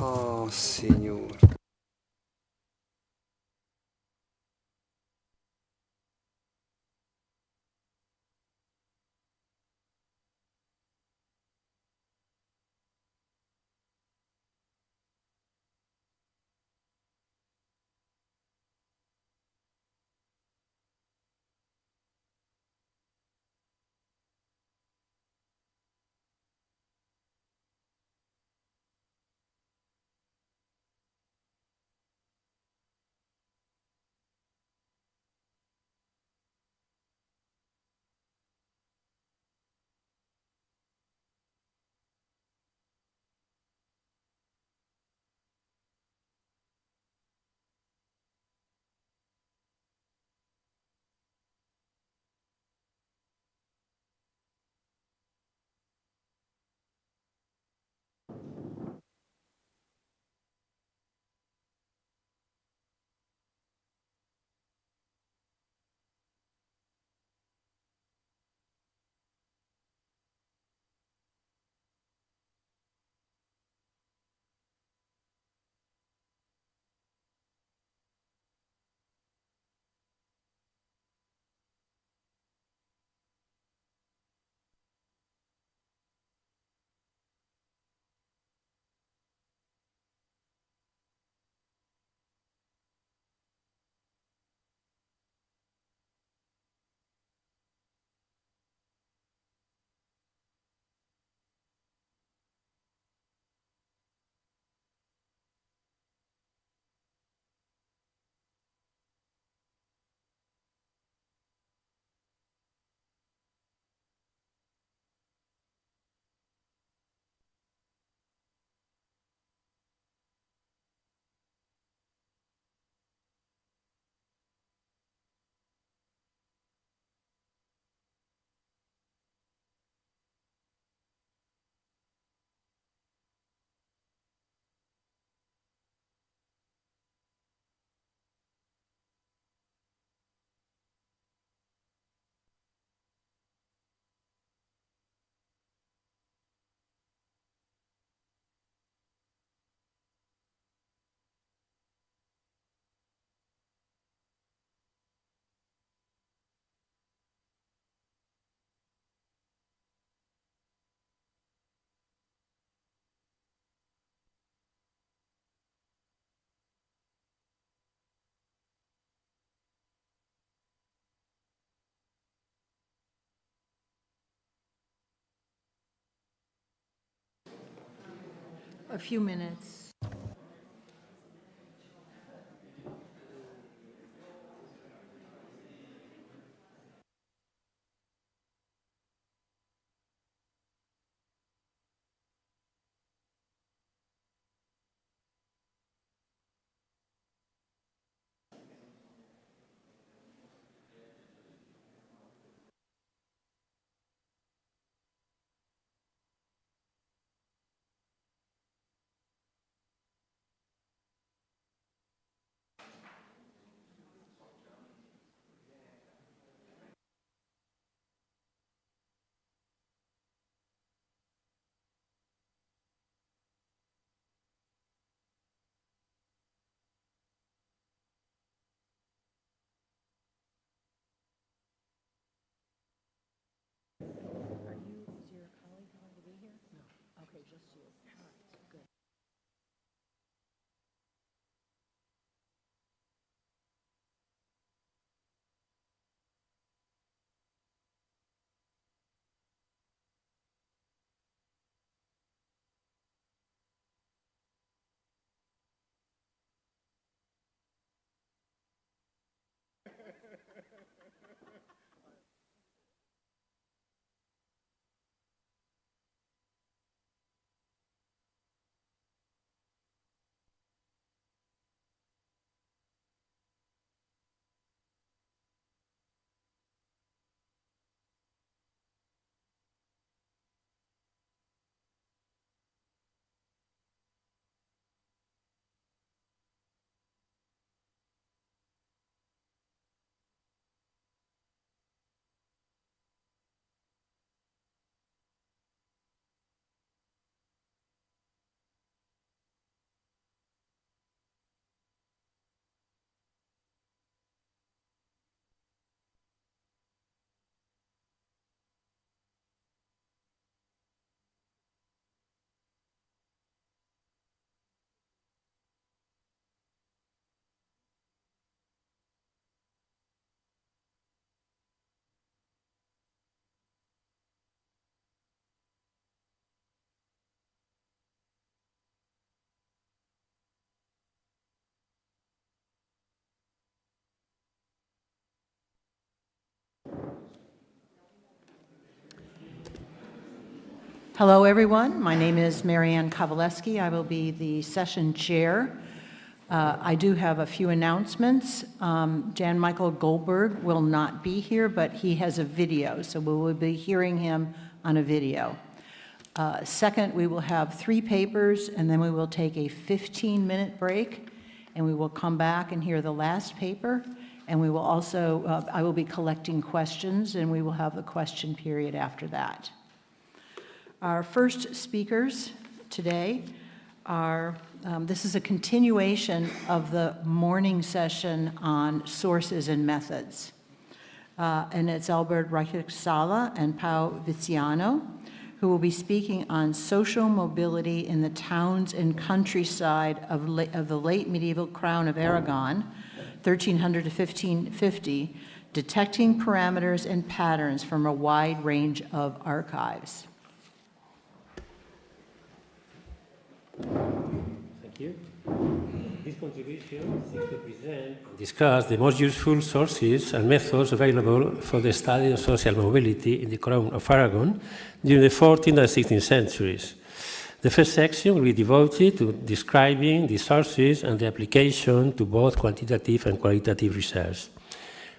Oh, signor. A few minutes. Is your colleague going to be here? No. Okay, just you. All right, good. Hello, everyone. My name is Marianne Kowaleski. I will be the session chair. I do have a few announcements. Michael Goldberg will not be here, but he has a video, so we will be hearing him on a video. Second, we will have 3 papers, and then we will take a 15-minute break, and we will come back and hear the last paper. And we will also, I will be collecting questions, and we will have the question period after that. Our first speakers today are, this is a continuation of the morning session on sources and methods. And it's Reixach Sala and Pau Viciano, who will be speaking on social mobility in the towns and countryside of the late medieval crown of Aragon, 1300 to 1550, detecting parameters and patterns from a wide range of archives. Thank you. This contribution seeks to present and discuss the most useful sources and methods available for the study of social mobility in the Crown of Aragon during the 14th and 16th centuries. The first section will be devoted to describing the sources and the application to both quantitative and qualitative research.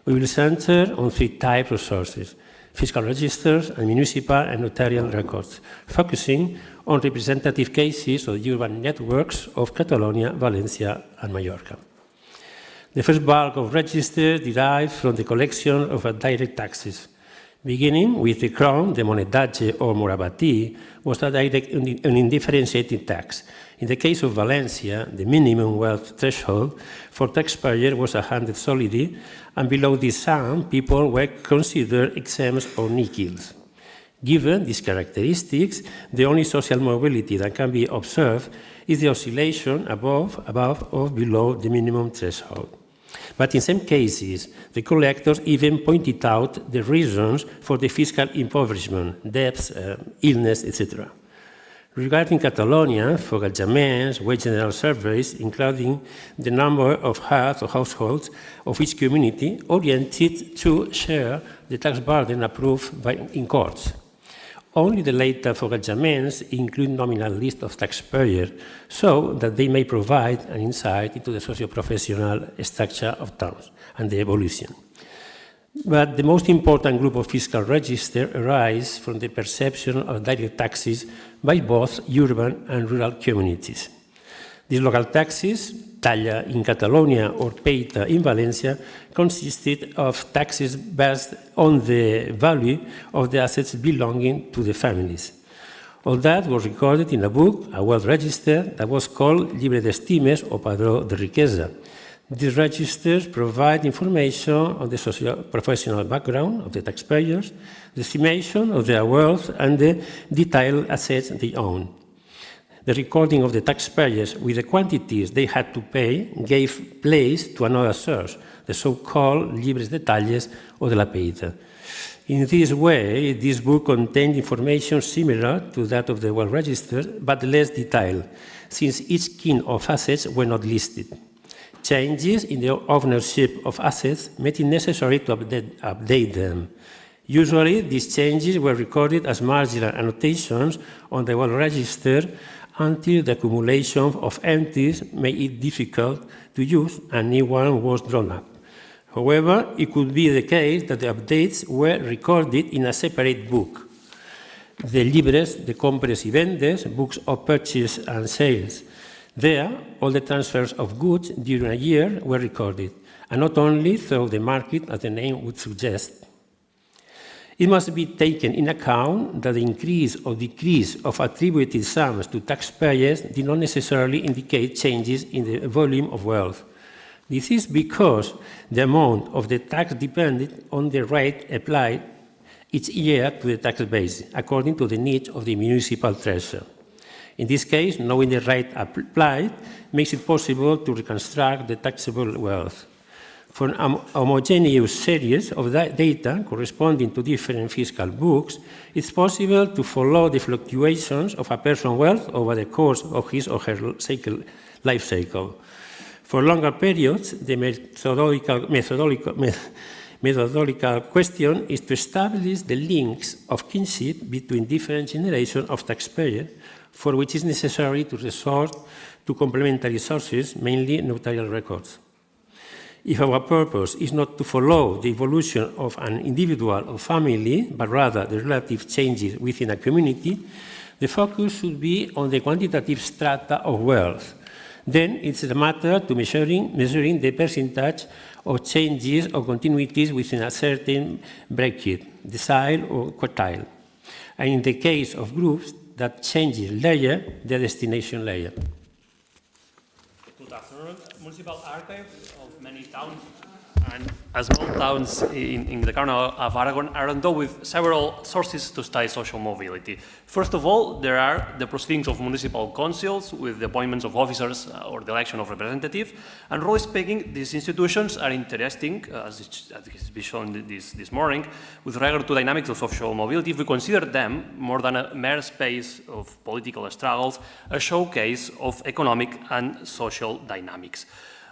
We will center on 3 types of sources: fiscal registers and municipal and notarial records, focusing on representative cases of urban networks of Catalonia, Valencia, and Mallorca. The first bulk of registers derived from the collection of direct taxes. Beginning with the crown, the monedatge or morabatí was a direct and undifferentiated tax. In the case of Valencia, the minimum wealth threshold for taxpayer was 100 solidi, and below this sum, people were considered exempt or nihils. Given these characteristics, the only social mobility that can be observed is the oscillation above or below the minimum threshold. But in some cases, the collectors even pointed out the reasons for the fiscal impoverishment, debts, illness, etc. Regarding Catalonia, forgallaments were general surveys, including the number of hearths or households of each community, oriented to share the tax burden approved in courts. Only the later forgallaments include nominal list of taxpayers, so that they may provide an insight into the socio-professional structure of towns and the evolution. But the most important group of fiscal registers arise from the perception of direct taxes by both urban and rural communities. These local taxes, talla in Catalonia or peita in Valencia, consisted of taxes based on the value of the assets belonging to the families. All that was recorded in a book, a wealth register, that was called Llibre d'Estimes or Padró de Riquesa. These registers provide information on the socio-professional background of the taxpayers, the estimation of their wealth, and the detailed assets they own. The recording of the taxpayers with the quantities they had to pay gave place to another source, the so-called Libres Detalles or de la Peita. In this way, this book contained information similar to that of the wealth register, but less detailed, since each kind of assets were not listed. Changes in the ownership of assets made it necessary to update them. Usually, these changes were recorded as marginal annotations on the wealth register until the accumulation of entries made it difficult to use and new one was drawn up. However, it could be the case that the updates were recorded in a separate book. The libres de compras y vendes, books of purchase and sales. There, all the transfers of goods during a year were recorded, and not only through the market, as the name would suggest. It must be taken in account that the increase or decrease of attributed sums to taxpayers did not necessarily indicate changes in the volume of wealth. This is because the amount of the tax depended on the rate applied each year to the tax base, according to the needs of the municipal treasurer. In this case, knowing the rate applied makes it possible to reconstruct the taxable wealth. For an homogeneous series of data corresponding to different fiscal books, it's possible to follow the fluctuations of a person's wealth over the course of his or her life cycle. For longer periods, the methodological question is to establish the links of kinship between different generations of taxpayers, for which it is necessary to resort to complementary sources, mainly notarial records. If our purpose is not to follow the evolution of an individual or family, but rather the relative changes within a community, the focus should be on the quantitative strata of wealth. Then it's a matter to measuring the percentage of changes or continuities within a certain bracket, decile or quartile. And in the case of groups, that changes layer, the destination layer. Good afternoon. Municipal archives of many towns and small towns in the Crown of Aragon are endowed with several sources to study social mobility. First of all, there are the proceedings of municipal councils with the appointments of officers or the election of representatives. And roughly speaking, these institutions are interesting, as has been shown this morning, with regard to dynamics of social mobility. If we consider them more than a mere space of political struggles, a showcase of economic and social dynamics.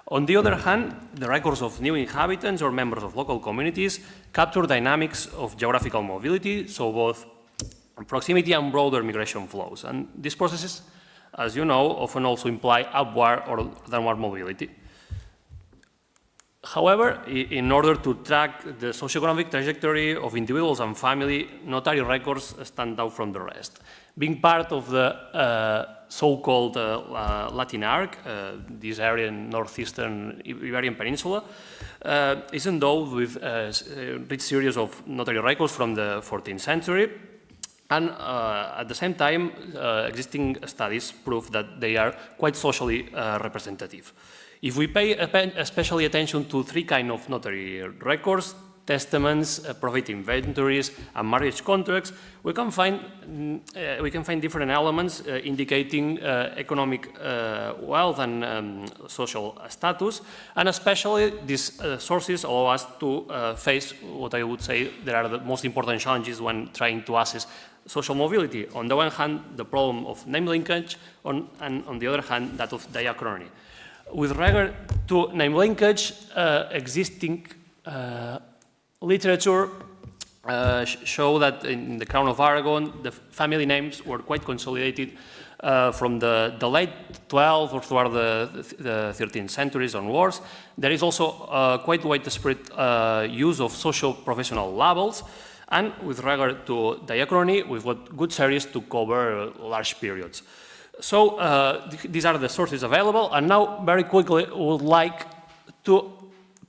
On the other hand, the records of new inhabitants or members of local communities capture dynamics of geographical mobility, so both proximity and broader migration flows. And these processes, as you know, often also imply upward or downward mobility. However, in order to track the socioeconomic trajectory of individuals and family, notarial records stand out from the rest. Being part of the so-called Latin Arc, this area in northeastern Iberian Peninsula, is endowed with a rich series of notarial records from the 14th century. And at the same time, existing studies prove that they are quite socially representative. If we pay especially attention to three kinds of notary records, testaments, private inventories, and marriage contracts, we can find different elements indicating economic wealth and social status, and especially these sources allow us to face what I would say there are the most important challenges when trying to assess social mobility. On the one hand, the problem of name linkage, and on the other hand, that of diachrony. With regard to name linkage, existing literature show that in the Crown of Aragon, the family names were quite consolidated from the late 12th or toward the 13th centuries onwards. There is also quite widespread use of social professional labels. And with regard to diachrony, we've got good series to cover large periods. So these are the sources available, and now very quickly we would like to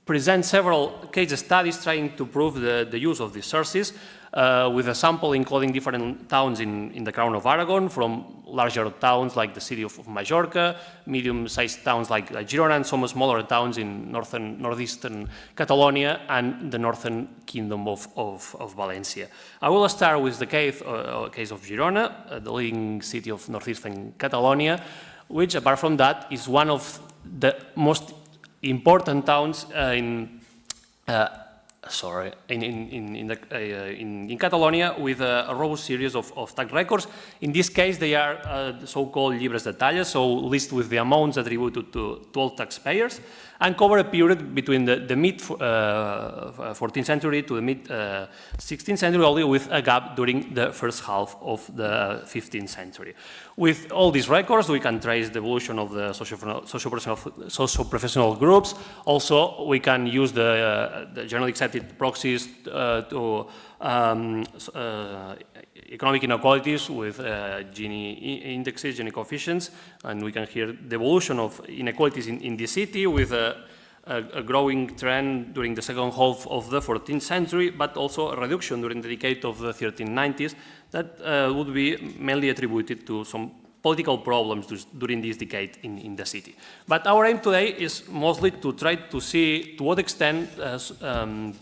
present several case studies trying to prove the use of these sources with a sample including different towns in the Crown of Aragon, from larger towns like the city of Mallorca, medium-sized towns like Girona, and some smaller towns in northeastern Catalonia and the northern kingdom of Valencia. I will start with the case of Girona, the leading city of northeastern Catalonia, which apart from that is one of the most important towns in Catalonia, with a robust series of tax records. In this case, they are the so-called llibres de talles, so lists with the amounts attributed to all taxpayers, and cover a period between the mid-14th century to the mid-16th century, only with a gap during the first half of the 15th century. With all these records, we can trace the evolution of the socio-professional groups. Also, we can use the generally accepted proxies to economic inequalities with Gini indexes, Gini coefficients, and we can hear the evolution of inequalities in the city with a growing trend during the second half of the 14th century, but also a reduction during the decade of the 1390s that would be mainly attributed to some political problems during this decade in the city. But our aim today is mostly to try to see to what extent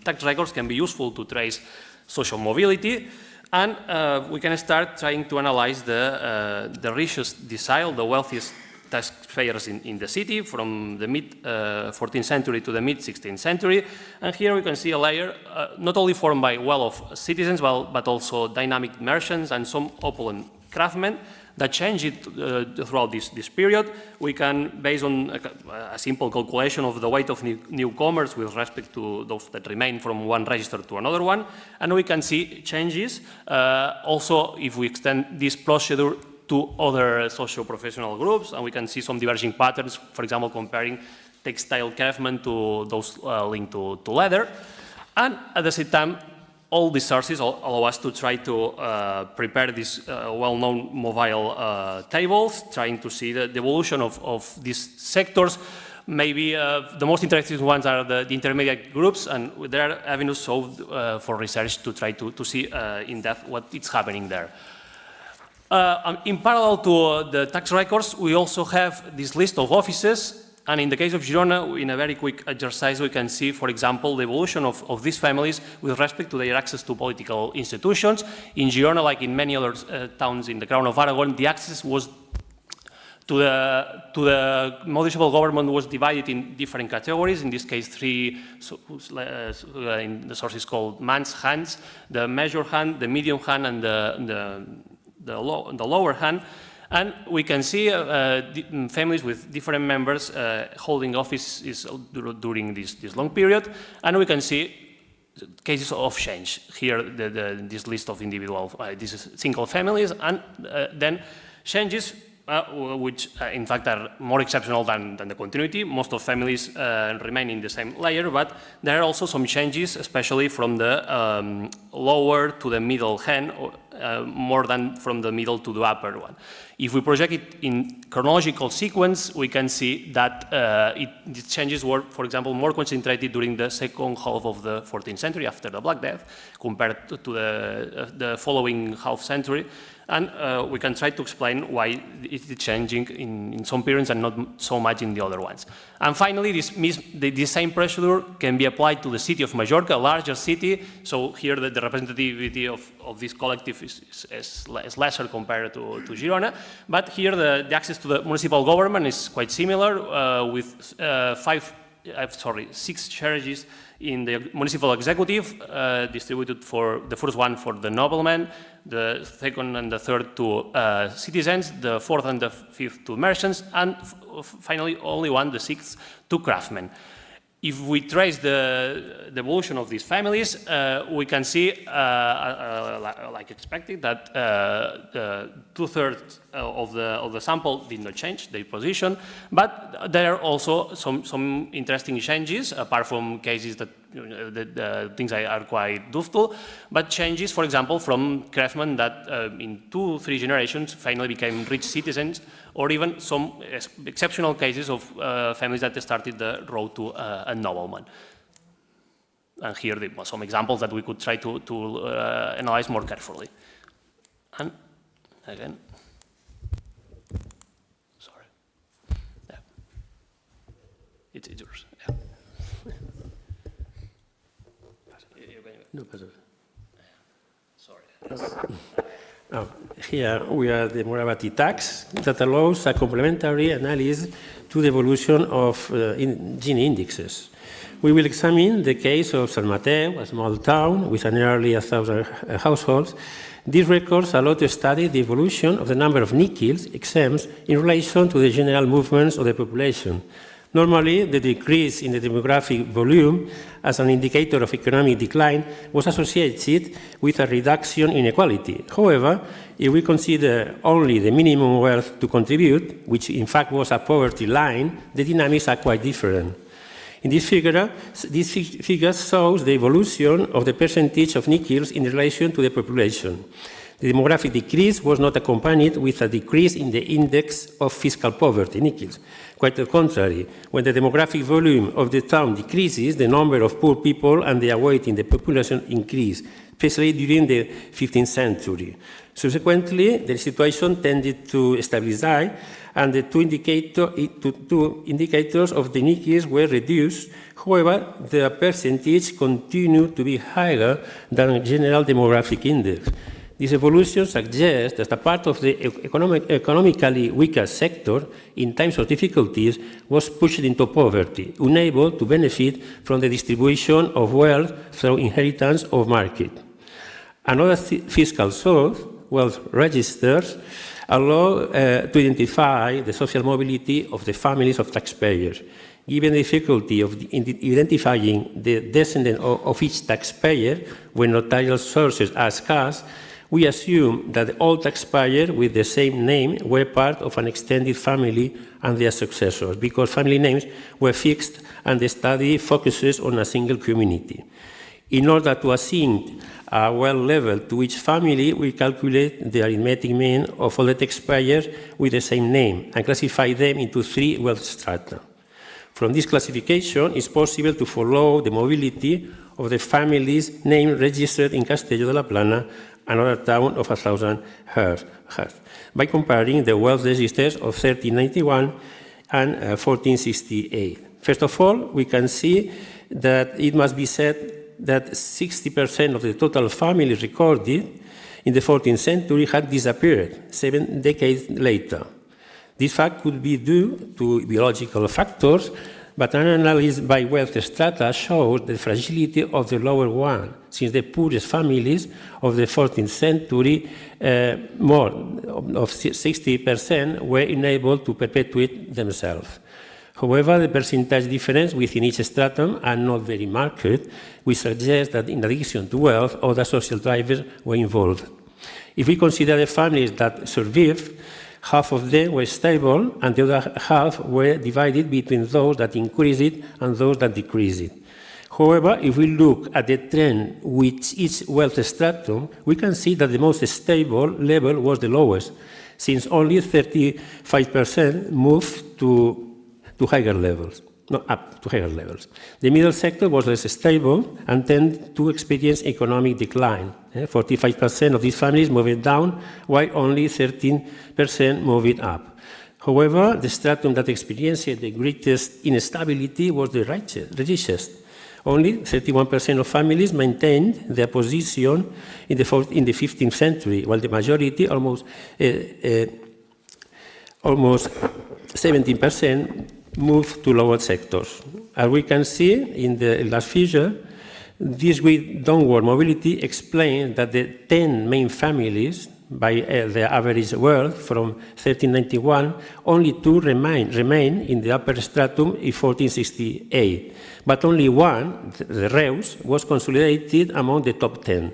tax records can be useful to trace social mobility, and we can start trying to analyze the richest decile, the wealthiest taxpayers in the city from the mid-14th century to the mid-16th century. And here we can see a layer not only formed by well-off citizens, but also dynamic merchants and some opulent craftsmen that changed throughout this period. We can, based on a simple calculation of the weight of newcomers with respect to those that remain from one register to another one, and we can see changes. Also, if we extend this procedure to other socio-professional groups, and we can see some diverging patterns, for example, comparing textile craftsmen to those linked to leather. And at the same time, all these sources allow us to try to prepare these well-known mobile tables, trying to see the evolution of these sectors. Maybe the most interesting ones are the intermediate groups, and there are avenues solved for research to try to see in depth what is happening there. In parallel to the tax records, we also have this list of offices. And in the case of Girona, in a very quick exercise, we can see, for example, the evolution of these families with respect to their access to political institutions. In Girona, like in many other towns in the Crown of Aragon, the access was to the municipal government was divided in different categories. In this case, three, in the source is called man's hands, the measure hand, the medium hand, and the lower hand. And we can see families with different members holding offices during this long period, and we can see cases of change. Here, this list of individual, this is single families, and then changes which in fact are more exceptional than the continuity. Most of families remain in the same layer, but there are also some changes, especially from the lower to the middle hand, more than from the middle to the upper one. If we project it in chronological sequence, we can see that these changes were, for example, more concentrated during the second half of the 14th century after the Black Death compared to the following half century. And we can try to explain why it is changing in some periods and not so much in the other ones. And finally, the same procedure can be applied to the city of Majorca, a larger city. So here the representativity of this collective is lesser compared to Girona. But here the access to the municipal government is quite similar with 6 charges in the municipal executive, distributed for the first one for the noblemen, the second and the third to citizens, the fourth and the fifth to merchants, and finally only one, the sixth, to craftsmen. If we trace the evolution of these families, we can see, like expected, that 2/3 of the sample did not change their position, but there are also some interesting changes, apart from cases that things are quite doubtful, but changes, for example, from craftsmen that in 2-3 generations finally became rich citizens, or even some exceptional cases of families that started the road to a nobleman. And here are some examples that we could try to analyze more carefully. And again, sorry, yeah, it's yours. Yeah. No, pardon. Sorry. Oh, here we are the morality tax that allows a complementary analysis to the evolution of Gini indexes. We will examine the case of San Mateo, a small town with nearly 1,000 households. These records allow to study the evolution of the number of nickels exempts in relation to the general movements of the population. Normally, the decrease in the demographic volume as an indicator of economic decline was associated with a reduction in inequality. However, if we consider only the minimum wealth to contribute, which in fact was a poverty line, the dynamics are quite different. In this figure shows the evolution of the percentage of nickels in relation to the population. The demographic decrease was not accompanied with a decrease in the index of fiscal poverty, nickels. Quite the contrary, when the demographic volume of the town decreases, the number of poor people and their weight in the population increase, especially during the 15th century. Subsequently, the situation tended to stabilize, and the two indicators of the nickels were reduced. However, the percentage continued to be higher than the general demographic index. This evolution suggests that a part of the economically weaker sector in times of difficulties was pushed into poverty, unable to benefit from the distribution of wealth through inheritance of market. Another fiscal source, wealth registers, allow to identify the social mobility of the families of taxpayers. Given the difficulty of identifying the descendant of each taxpayer when notarial sources are scarce, we assume that all taxpayers with the same name were part of an extended family and their successors, because family names were fixed and the study focuses on a single community. In order to assign a wealth level to each family, we calculate the arithmetic mean of all the taxpayers with the same name and classify them into 3 wealth strata. From this classification, it's possible to follow the mobility of the families named registered in Castelló de la Plana, another town of 1,000 hearths, by comparing the wealth registers of 1391 and 1468. First of all, we can see that it must be said that 60% of the total families recorded in the 14th century had disappeared 7 decades later. This fact could be due to biological factors, but an analysis by wealth strata shows the fragility of the lower one, since the poorest families of the 14th century, more of 60%, were unable to perpetuate themselves. However, the percentage difference within each stratum are not very marked, which suggests that in addition to wealth, other social drivers were involved. If we consider the families that survived, half of them were stable and the other half were divided between those that increased and those that decreased. However, if we look at the trend with each wealth stratum, we can see that the most stable level was the lowest, since only 35% moved to higher levels, not up to higher levels. The middle sector was less stable and tended to experience economic decline. 45% of these families moved down, while only 13% moved up. However, the stratum that experienced the greatest instability was the richest. Only 31% of families maintained their position in the 15th century, while the majority, almost 17%, moved to lower sectors. As we can see in the last figure, this with downward mobility explains that the 10 main families, by their average wealth from 1391, only 2 remain in the upper stratum in 1468, but only one, the Reus, was consolidated among the top 10.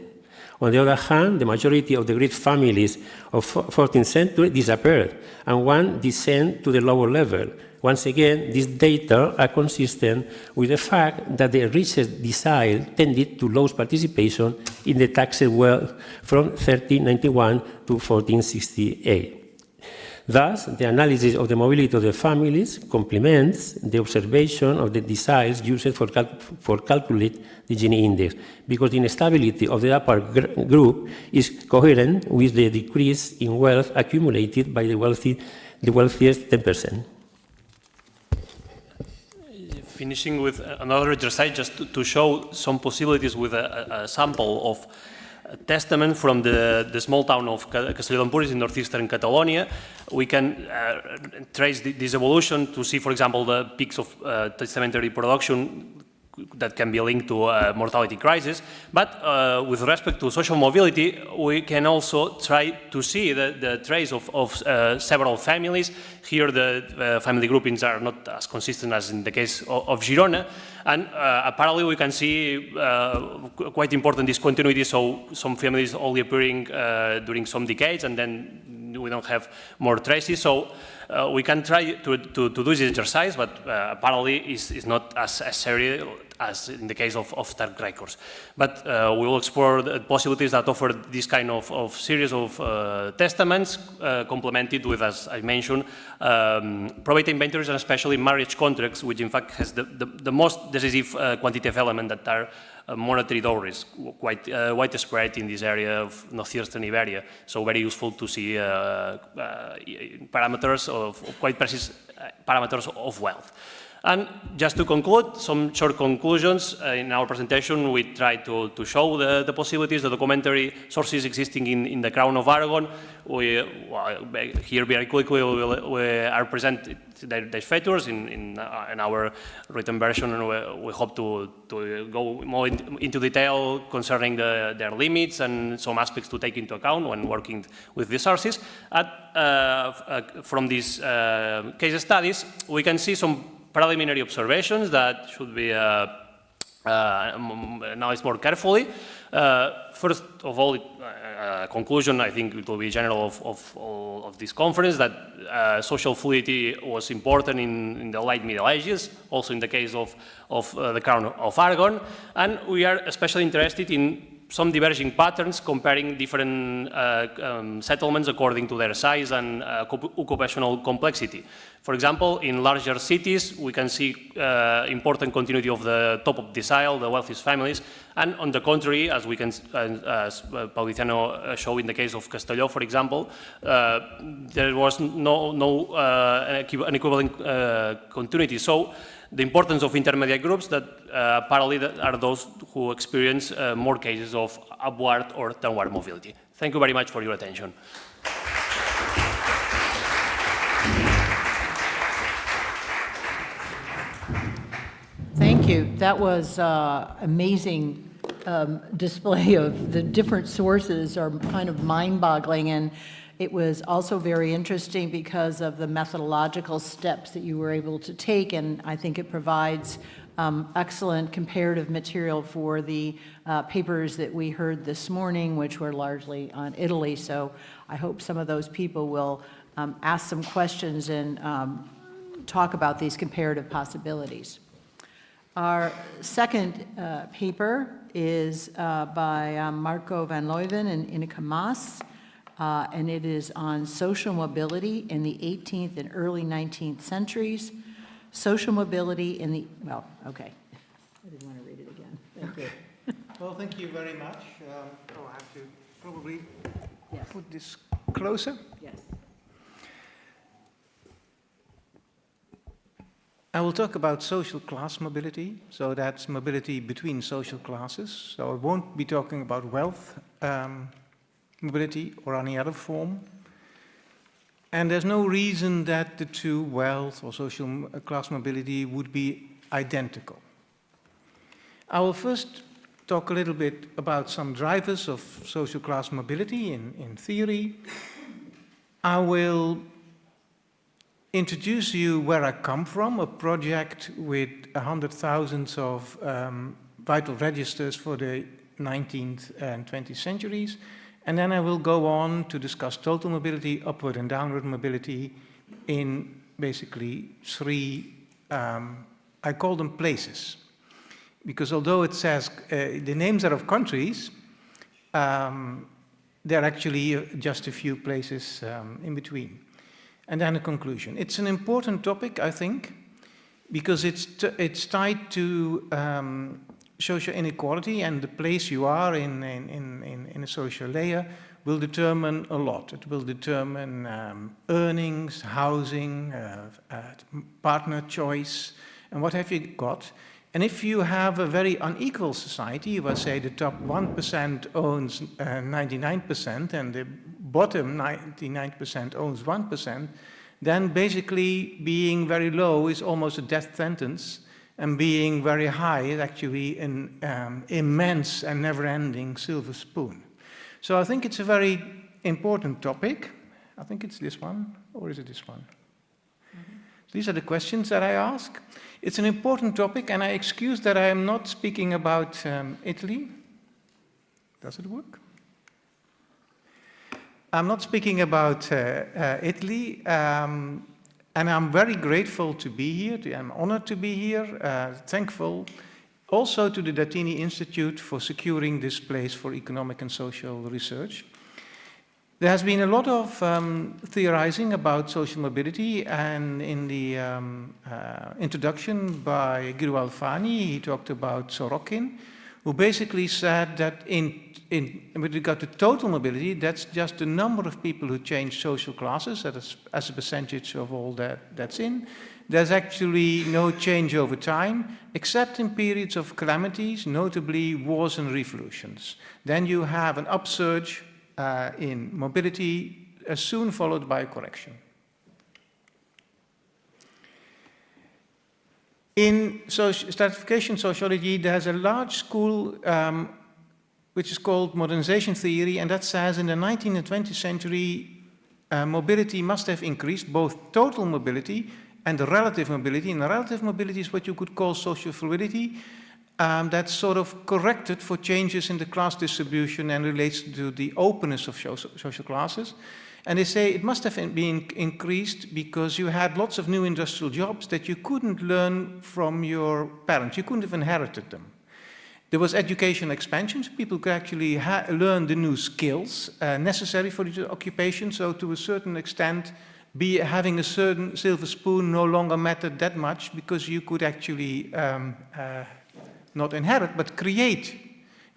On the other hand, the majority of the great families of 14th century disappeared, and one descended to the lower level. Once again, these data are consistent with the fact that the richest decile tended to lose participation in the taxed wealth from 1391 to 1468. Thus, the analysis of the mobility of the families complements the observation of the deciles used for calculate the Gini index, because the instability of the upper group is coherent with the decrease in wealth accumulated by the wealthiest 10%. Finishing with another exercise, just to show some possibilities with a sample of testament from the small town of Castelló d'Empúries in northeastern Catalonia. We can trace this evolution to see, for example, the peaks of testamentary production that can be linked to a mortality crisis. But with respect to social mobility, we can also try to see the trace of several families. Here the family groupings are not as consistent as in the case of Girona. And apparently we can see quite important discontinuity, so some families only appearing during some decades and then we don't have more traces. So we can try to do this exercise, but apparently it's not as serious as in the case of stark records. But we will explore the possibilities that offer this kind of series of testaments, complemented with, as I mentioned, probate inventories and especially marriage contracts, which in fact has the most decisive quantitative element that are monetary dowries, quite widespread in this area of northeastern Iberia. So very useful to see parameters of quite precise parameters of wealth. And just to conclude, some short conclusions. In our presentation, we tried to show the possibilities, the documentary sources existing in the Crown of Aragon. Here very quickly we are presenting these features in our written version, and we hope to go more into detail concerning their limits and some aspects to take into account when working with the sources. From these case studies, we can see some preliminary observations that should be analyzed more carefully. First of all, conclusion, I think it will be general of this conference, that social fluidity was important in the late Middle Ages, also in the case of the Crown of Aragon, and we are especially interested in some diverging patterns comparing different settlements according to their size and occupational complexity. For example, in larger cities, we can see important continuity of the top of decile, the wealthiest families, and on the contrary, as Pau Viciano showed in the case of Castelló, for example, there was an equivalent continuity. So the importance of intermediate groups that apparently are those who experience more cases of upward or downward mobility. Thank you very much for your attention. Thank you. That was amazing display of the different sources are kind of mind-boggling, and it was also very interesting because of the methodological steps that you were able to take, and I think it provides excellent comparative material for the papers that we heard this morning, which were largely on Italy. So I hope some of those people will ask some questions and talk about these comparative possibilities. Our second paper is by Marco van Leeuwen and Ineke Maas, and it is on social mobility in the 18th and early 19th centuries. Social mobility in the, well, okay. I didn't want to read it again. Thank you. Well, thank you very much. I have to probably put this closer. Yes. I will talk about social class mobility, so that's mobility between social classes. So I won't be talking about wealth mobility or any other form. And there's no reason that the two, wealth or social class mobility, would be identical. I will first talk a little bit about some drivers of social class mobility in theory. I will introduce you where I come from, a project with 100,000 of vital registers for the 19th and 20th centuries. And then I will go on to discuss total mobility, upward and downward mobility in basically three, I call them places. Because although it says the names are of countries, they're actually just a few places in between. And then a conclusion. It's an important topic, I think, because it's tied to social inequality, and the place you are in a social layer will determine a lot. It will determine earnings, housing, partner choice, and what have you got. And if you have a very unequal society, where say the top 1% owns 99% and the bottom 99% owns 1%, then basically being very low is almost a death sentence, and being very high is actually an immense and never-ending silver spoon. So I think it's a very important topic. I think it's this one, or is it this one? These are the questions that I ask. It's an important topic, and I excuse that I am not speaking about Italy. Does it work? I'm not speaking about Italy, and I'm very grateful to be here. I'm honored to be here, thankful also to the Dattini Institute for securing this place for economic and social research. There has been a lot of theorizing about social mobility, and in the introduction by Guido Alfani, he talked about Sorokin, who basically said that with regard to total mobility, that's just the number of people who change social classes as a percentage of all that's in. There's actually no change over time, except in periods of calamities, notably wars and revolutions. Then you have an upsurge in mobility, soon followed by a correction. In stratification sociology, there's a large school which is called modernization theory, and that says in the 19th and 20th century, mobility must have increased, both total mobility and the relative mobility. And the relative mobility is what you could call social fluidity. That's sort of corrected for changes in the class distribution and relates to the openness of social classes. And they say it must have been increased because you had lots of new industrial jobs that you couldn't learn from your parents. You couldn't have inherited them. There was educational expansion, so people could actually learn the new skills necessary for the occupation. So to a certain extent, having a certain silver spoon no longer mattered that much because you could actually not inherit, but create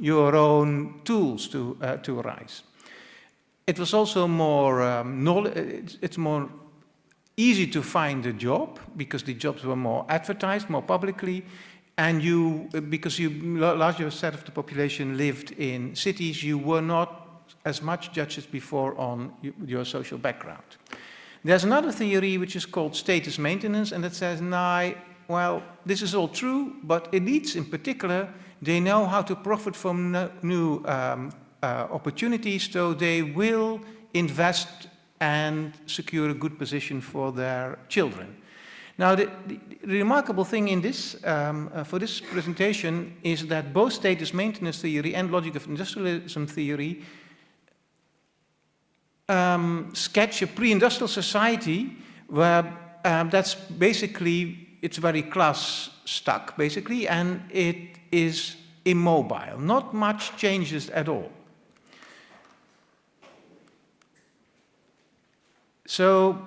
your own tools to arise. It was also more it's more easy to find a job because the jobs were more advertised, more publicly, and because larger set of the population lived in cities, you were not as much judged as before on your social background. There's another theory which is called status maintenance, and that says, well, this is all true, but elites in particular, they know how to profit from new opportunities, so they will invest and secure a good position for their children. Now, the remarkable thing in this, for this presentation is that both status maintenance theory and logic of industrialism theory sketch a pre-industrial society where that's basically, it's very class stuck, basically, and it is immobile. Not much changes at all. So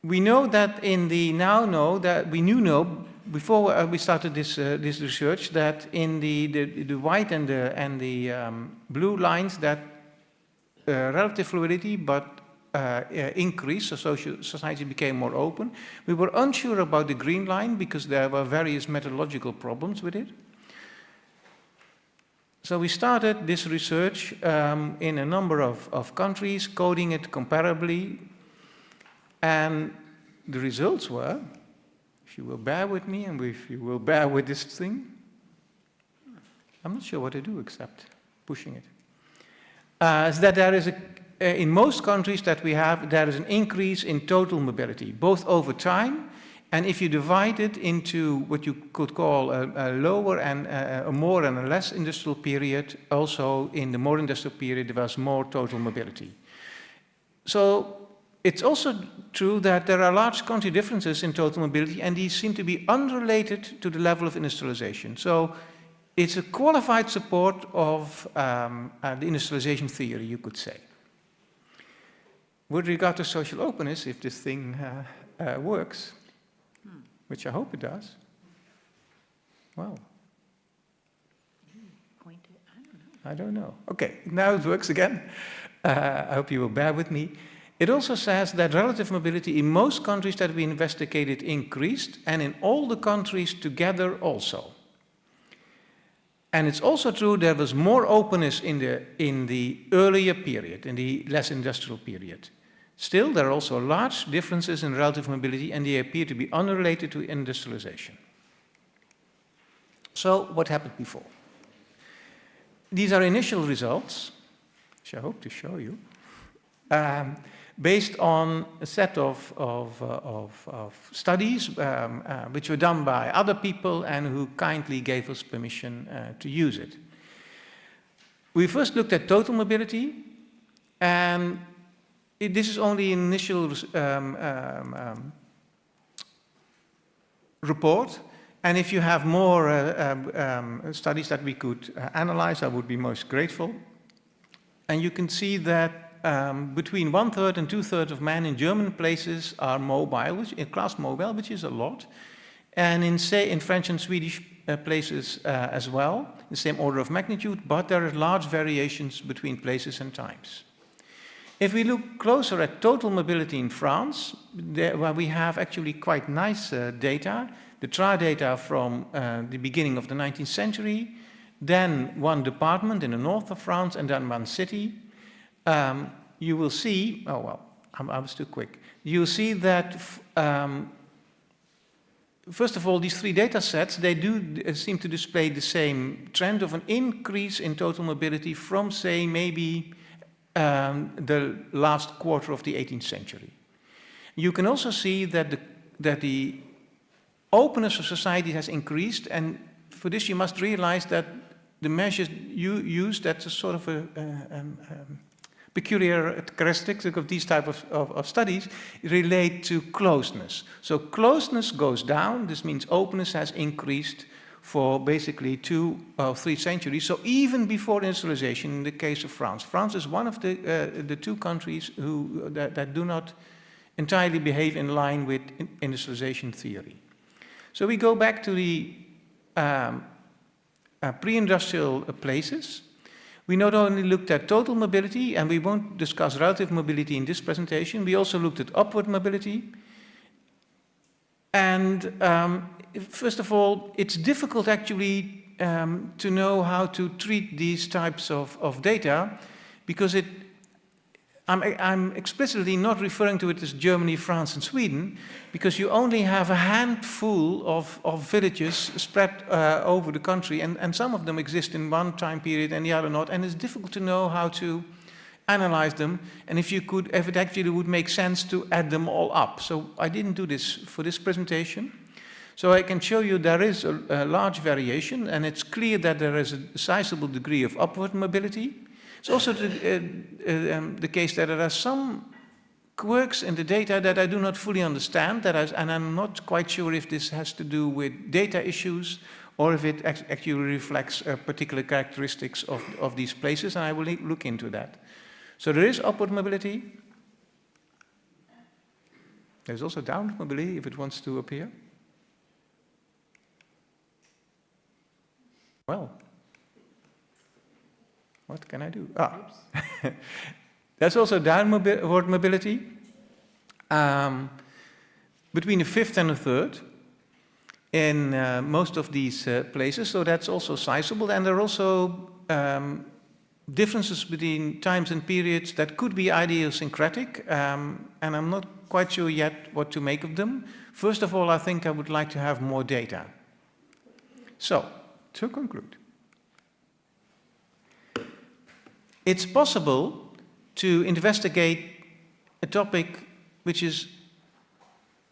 we know that before we started this research, that in the white and the blue lines, that relative fluidity, but increased, so society became more open. We were unsure about the green line because there were various methodological problems with it. So we started this research in a number of countries, coding it comparably. And the results were, if you will bear with me and if you will bear with this thing, I'm not sure what to do except pushing it, is that there is in most countries that we have, there is an increase in total mobility, both over time, and if you divide it into what you could call a lower and a more and a less industrial period, also in the more industrial period, there was more total mobility. So it's also true that there are large country differences in total mobility, and these seem to be unrelated to the level of industrialization. So it's a qualified support of the industrialization theory, you could say. With regard to social openness, if this thing works, which I hope it does, well, I don't know. Okay, now it works again. I hope you will bear with me. It also says that relative mobility in most countries that we investigated increased, and in all the countries together also. And it's also true there was more openness in the earlier period, in the less industrial period. Still, there are also large differences in relative mobility, and they appear to be unrelated to industrialization. So, what happened before? These are initial results, which I hope to show you. Based on a set of studies which were done by other people and who kindly gave us permission to use it. We first looked at total mobility, and this is only an initial report, and if you have more studies that we could analyze, I would be most grateful. And you can see that between 1/3 and 2/3 of men in German places are mobile, class mobile, which is a lot. And in French and Swedish places as well, the same order of magnitude, but there are large variations between places and times. If we look closer at total mobility in France, where we have actually quite nice data, the TRA data from the beginning of the 19th century, then one department in the north of France, and then one city, you will see, oh well, I was too quick. You will see that, first of all, these three data sets, they do seem to display the same trend of an increase in total mobility from, say, maybe the last quarter of the 18th century. You can also see that the openness of society has increased, and for this you must realize that the measures you use, that's a sort of a peculiar characteristic of these type of studies, relate to closeness. So closeness goes down, this means openness has increased for basically 2 or 3 centuries, so even before industrialization in the case of France. France is one of the 2 countries that do not entirely behave in line with industrialization theory. So we go back to the pre-industrial places. We not only looked at total mobility, and we won't discuss relative mobility in this presentation, we also looked at upward mobility. And first of all, it's difficult actually to know how to treat these types of data, because I'm explicitly not referring to it as Germany, France, and Sweden, because you only have a handful of villages spread over the country, and some of them exist in one time period and the other not, and it's difficult to know how to analyze them, and if it actually would make sense to add them all up. So I didn't do this for this presentation. So I can show you there is a large variation, and it's clear that there is a sizable degree of upward mobility. It's also the case that there are some quirks in the data that I do not fully understand, and I'm not quite sure if this has to do with data issues or if it actually reflects particular characteristics of these places, and I will look into that. So there is upward mobility. There's also downward mobility if it wants to appear. Well, what can I do? There's also downward mobility between the 5th and the 3rd in most of these places, so that's also sizable. And there are also differences between times and periods that could be idiosyncratic, and I'm not quite sure yet what to make of them. First of all, I think I would like to have more data. So, to conclude, it's possible to investigate a topic which is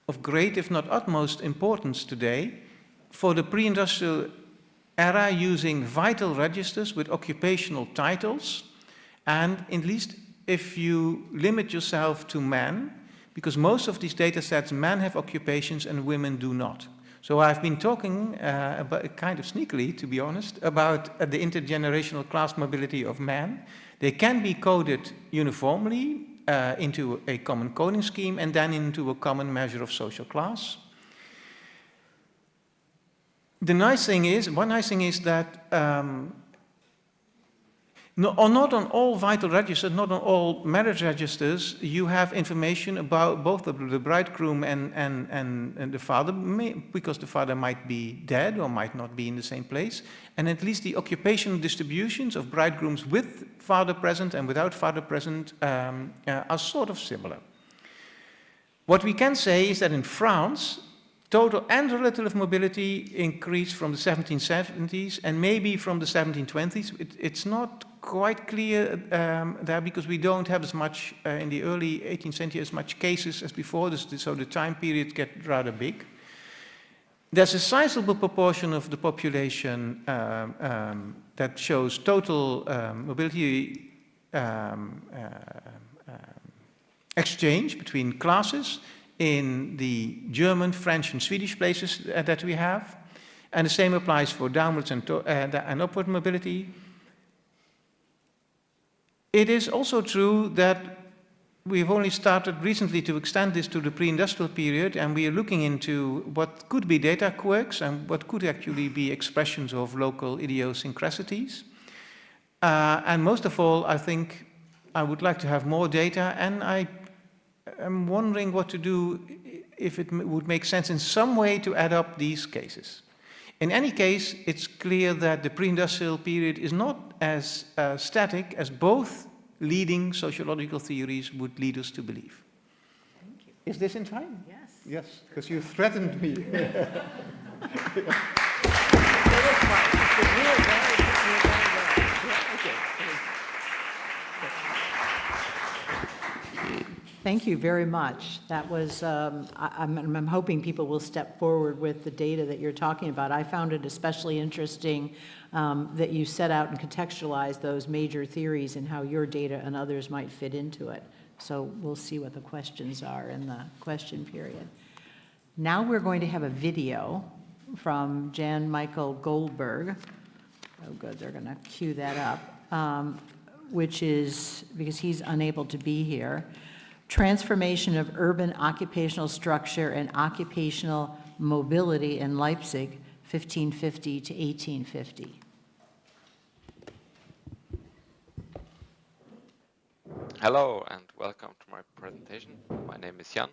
of great, if not utmost, importance today for the pre-industrial era, using vital registers with occupational titles, and at least if you limit yourself to men, because most of these data sets, men have occupations and women do not. So I've been talking, about, kind of sneakily, to be honest, about the intergenerational class mobility of men. They can be coded uniformly into a common coding scheme and then into a common measure of social class. The nice thing is, one nice thing is that not on all vital registers, not on all marriage registers, you have information about both the bridegroom and the father, because the father might be dead or might not be in the same place. And at least the occupational distributions of bridegrooms with father present and without father present are sort of similar. What we can say is that in France, total and relative mobility increased from the 1770s and maybe from the 1720s. It's not quite clear there, because we don't have as much, in the early 18th century, as much cases as before, so the time periods get rather big. There's a sizable proportion of the population that shows total mobility exchange between classes in the German, French, and Swedish places that we have. And the same applies for downwards and upward mobility. It is also true that we've only started recently to extend this to the pre-industrial period, and we are looking into what could be data quirks and what could actually be expressions of local idiosyncrasies. And most of all, I think I would like to have more data, and I am wondering what to do, if it would make sense in some way to add up these cases. In any case, it's clear that the pre-industrial period is not as static as both leading sociological theories would lead us to believe. Thank you. Is this in time? Yes. Yes, because you threatened me. Thank you very much. That was, I'm hoping people will step forward with the data that you're talking about. I found it especially interesting that you set out and contextualized those major theories and how your data and others might fit into it. So we'll see what the questions are in the question period. Now we're going to have a video from Jan Michael Goldberg. Oh good, they're going to cue that up, which is, because he's unable to be here, Transformation of Urban Occupational Structure and Occupational Mobility in Leipzig, 1550 to 1850. Hello and welcome to my presentation. My name is Jan,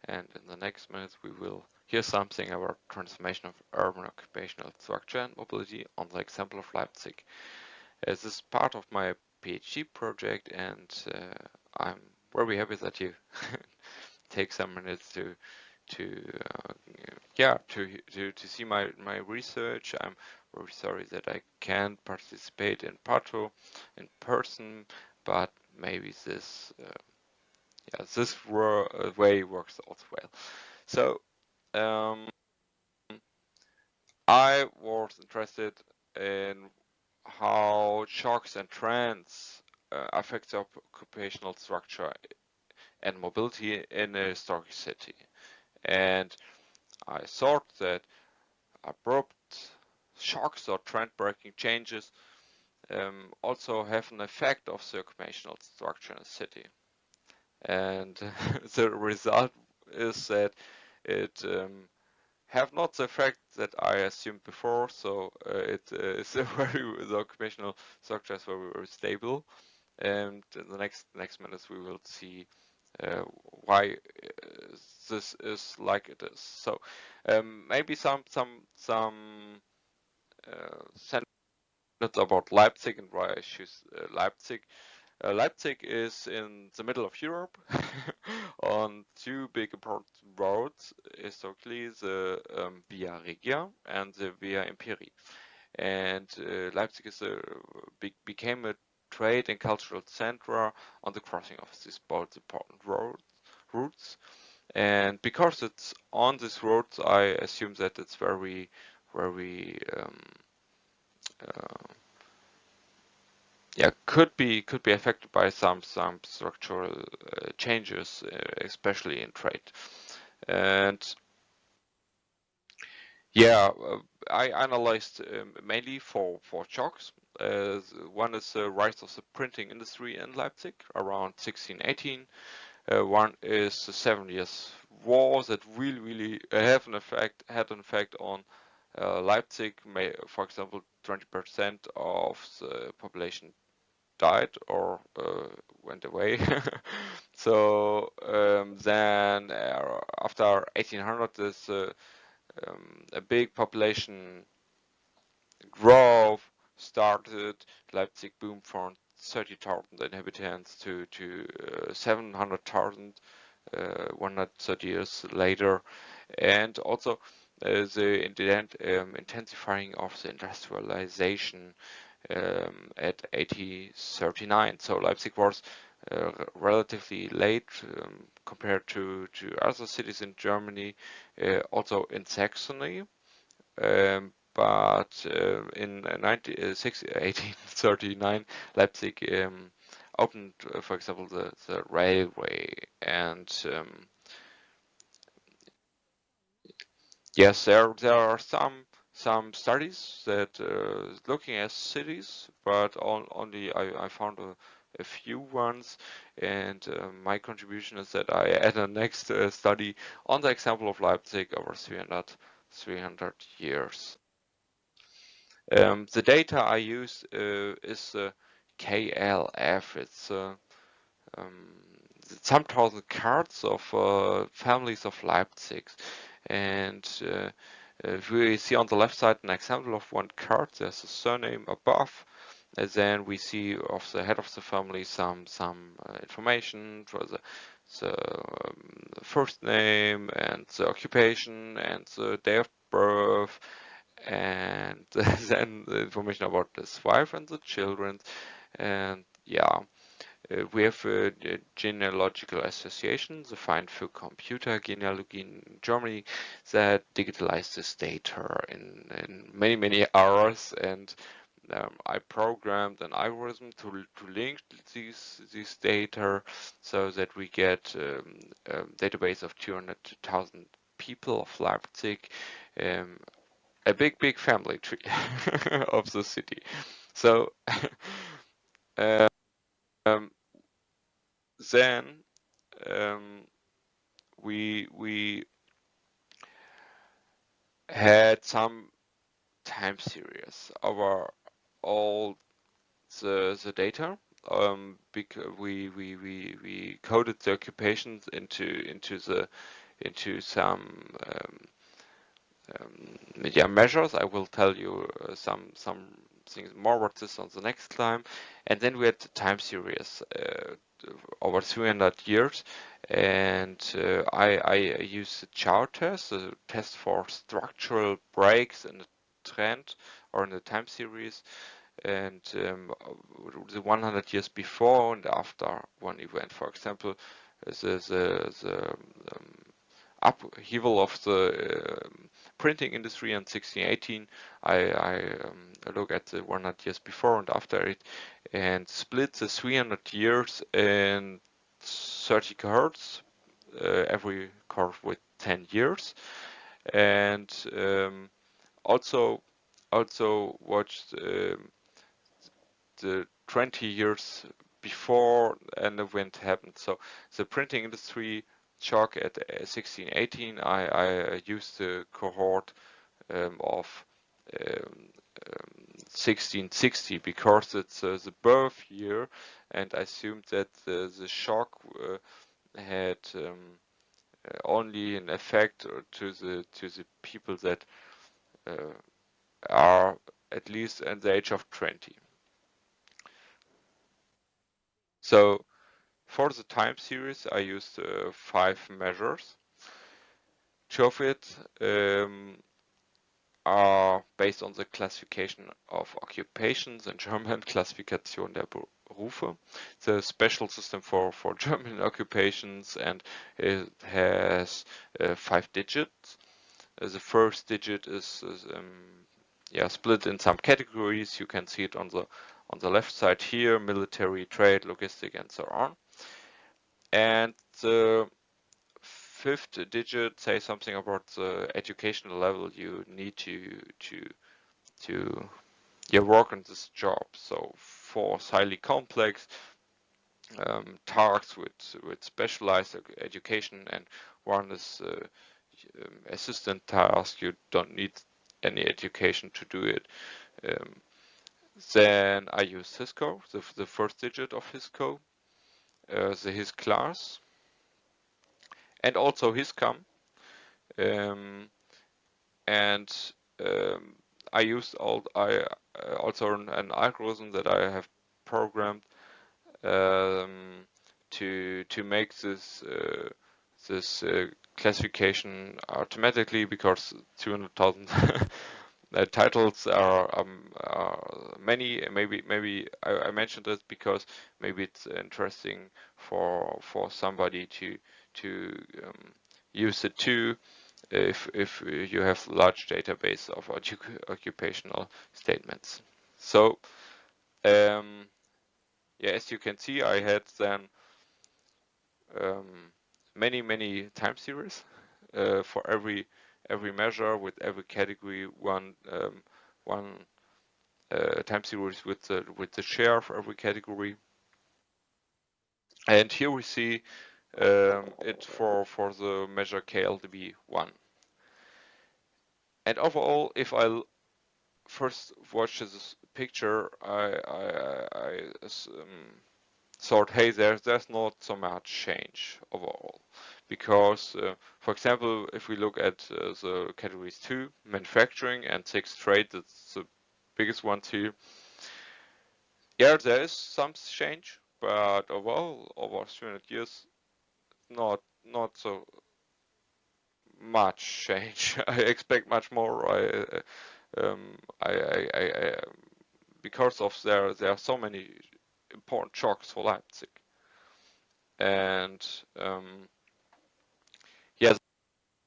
and in the next minutes we will hear something about transformation of urban occupational structure and mobility on the example of Leipzig. This is part of my PhD project, and I'm very happy that you take some minutes to see my research. I'm very sorry that I can't participate in part two in person, but maybe this way works also well. So I was interested in how shocks and trends affect the occupational structure and mobility in a historic city, and I thought that abrupt shocks or trend-breaking changes also have an effect of the occupational structure in a city, and the result is that it have not the effect that I assumed before. So the occupational structure is very, very stable, and in the next minutes we will see why this is like it is. So maybe some sentences about Leipzig and why I choose Leipzig. Leipzig is in the middle of Europe on two big important roads, historically the Via Regia and the Via Imperii. And Leipzig became a trade and cultural center on the crossing of these both important routes. And because it's on these roads, I assume that it's very, very could be affected by some structural changes, especially in trade. And I analyzed mainly for shocks. One is the rise of the printing industry in Leipzig around 1618. One is the 7 Years' War that really had an effect on Leipzig. For example, 20% of the population died or went away. So then after 1800, there's a big population growth started. Leipzig boomed from 30,000 inhabitants to 700,000 130 years later, and also the intensifying of the industrialization at 1839. So Leipzig was relatively late compared to other cities in Germany, also in Saxony. But in 1839, Leipzig opened, for example, the railway, and yes, there are some studies that looking at cities, but only I found a few ones, and my contribution is that I add a next study on the example of Leipzig over 300 years. The data I use is KLF. It's some thousand cards of families of Leipzig, and we see on the left side an example of one card. There's a surname above, and then we see of the head of the family some information for the first name and the occupation and the day of birth, and then the information about his wife and the children, and yeah. We have a genealogical association, the Verein für Computergenealogie in Germany, that digitalized this data in many hours, and I programmed an algorithm to link these data so that we get a database of 200,000 people of Leipzig, a big family tree of the city. So then we had some time series over all the data, because we coded the occupations into some media measures. I will tell you some things more about this on the next time. And then we had the time series over 300 years, and I use the chart test, the test for structural breaks in the trend or in the time series, and the 100 years before and after one event. For example, the upheaval of the printing industry in 1618. I look at the 100 years before and after it, and split the 300 years in 30 cohorts, every cohort with 10 years, and also watched the 20 years before an event happened. So the printing industry shock at 1618, I used the cohort of 1660 because it's the birth year, and I assumed that the shock had only an effect to the people that are at least at the age of 20. So for the time series, I used 5 measures. 2 of it are based on the classification of occupations, in German Klassifikation der Berufe. It's a special system for German occupations, and it has 5 digits. The first digit is split in some categories. You can see it on the left side here: military, trade, logistic, and so on. And the 5th digit says something about the educational level you need to work on this job. So for highly complex tasks with specialized education, and one is assistant task, you don't need any education to do it. Then I use his code, the first digit of his code, his class, and also his com. I used also an algorithm that I have programmed to make this classification automatically, because 200,000 titles are many. Maybe I mentioned it because maybe it's interesting for somebody to use it too, if you have large database of occupational statements. So as you can see, I had then many time series for every measure, with every category one time series with the share for every category. And here we see it for the measure KLDB1. And overall, if I first watch this picture, I thought, hey, there's not so much change overall, because for example, if we look at the categories 2, manufacturing, and 6, trade, that's the biggest ones here. Yeah, there is some change, but overall, over 300 years, not so much change. I expect much more. Because of there are so many important shocks for Leipzig, and yeah,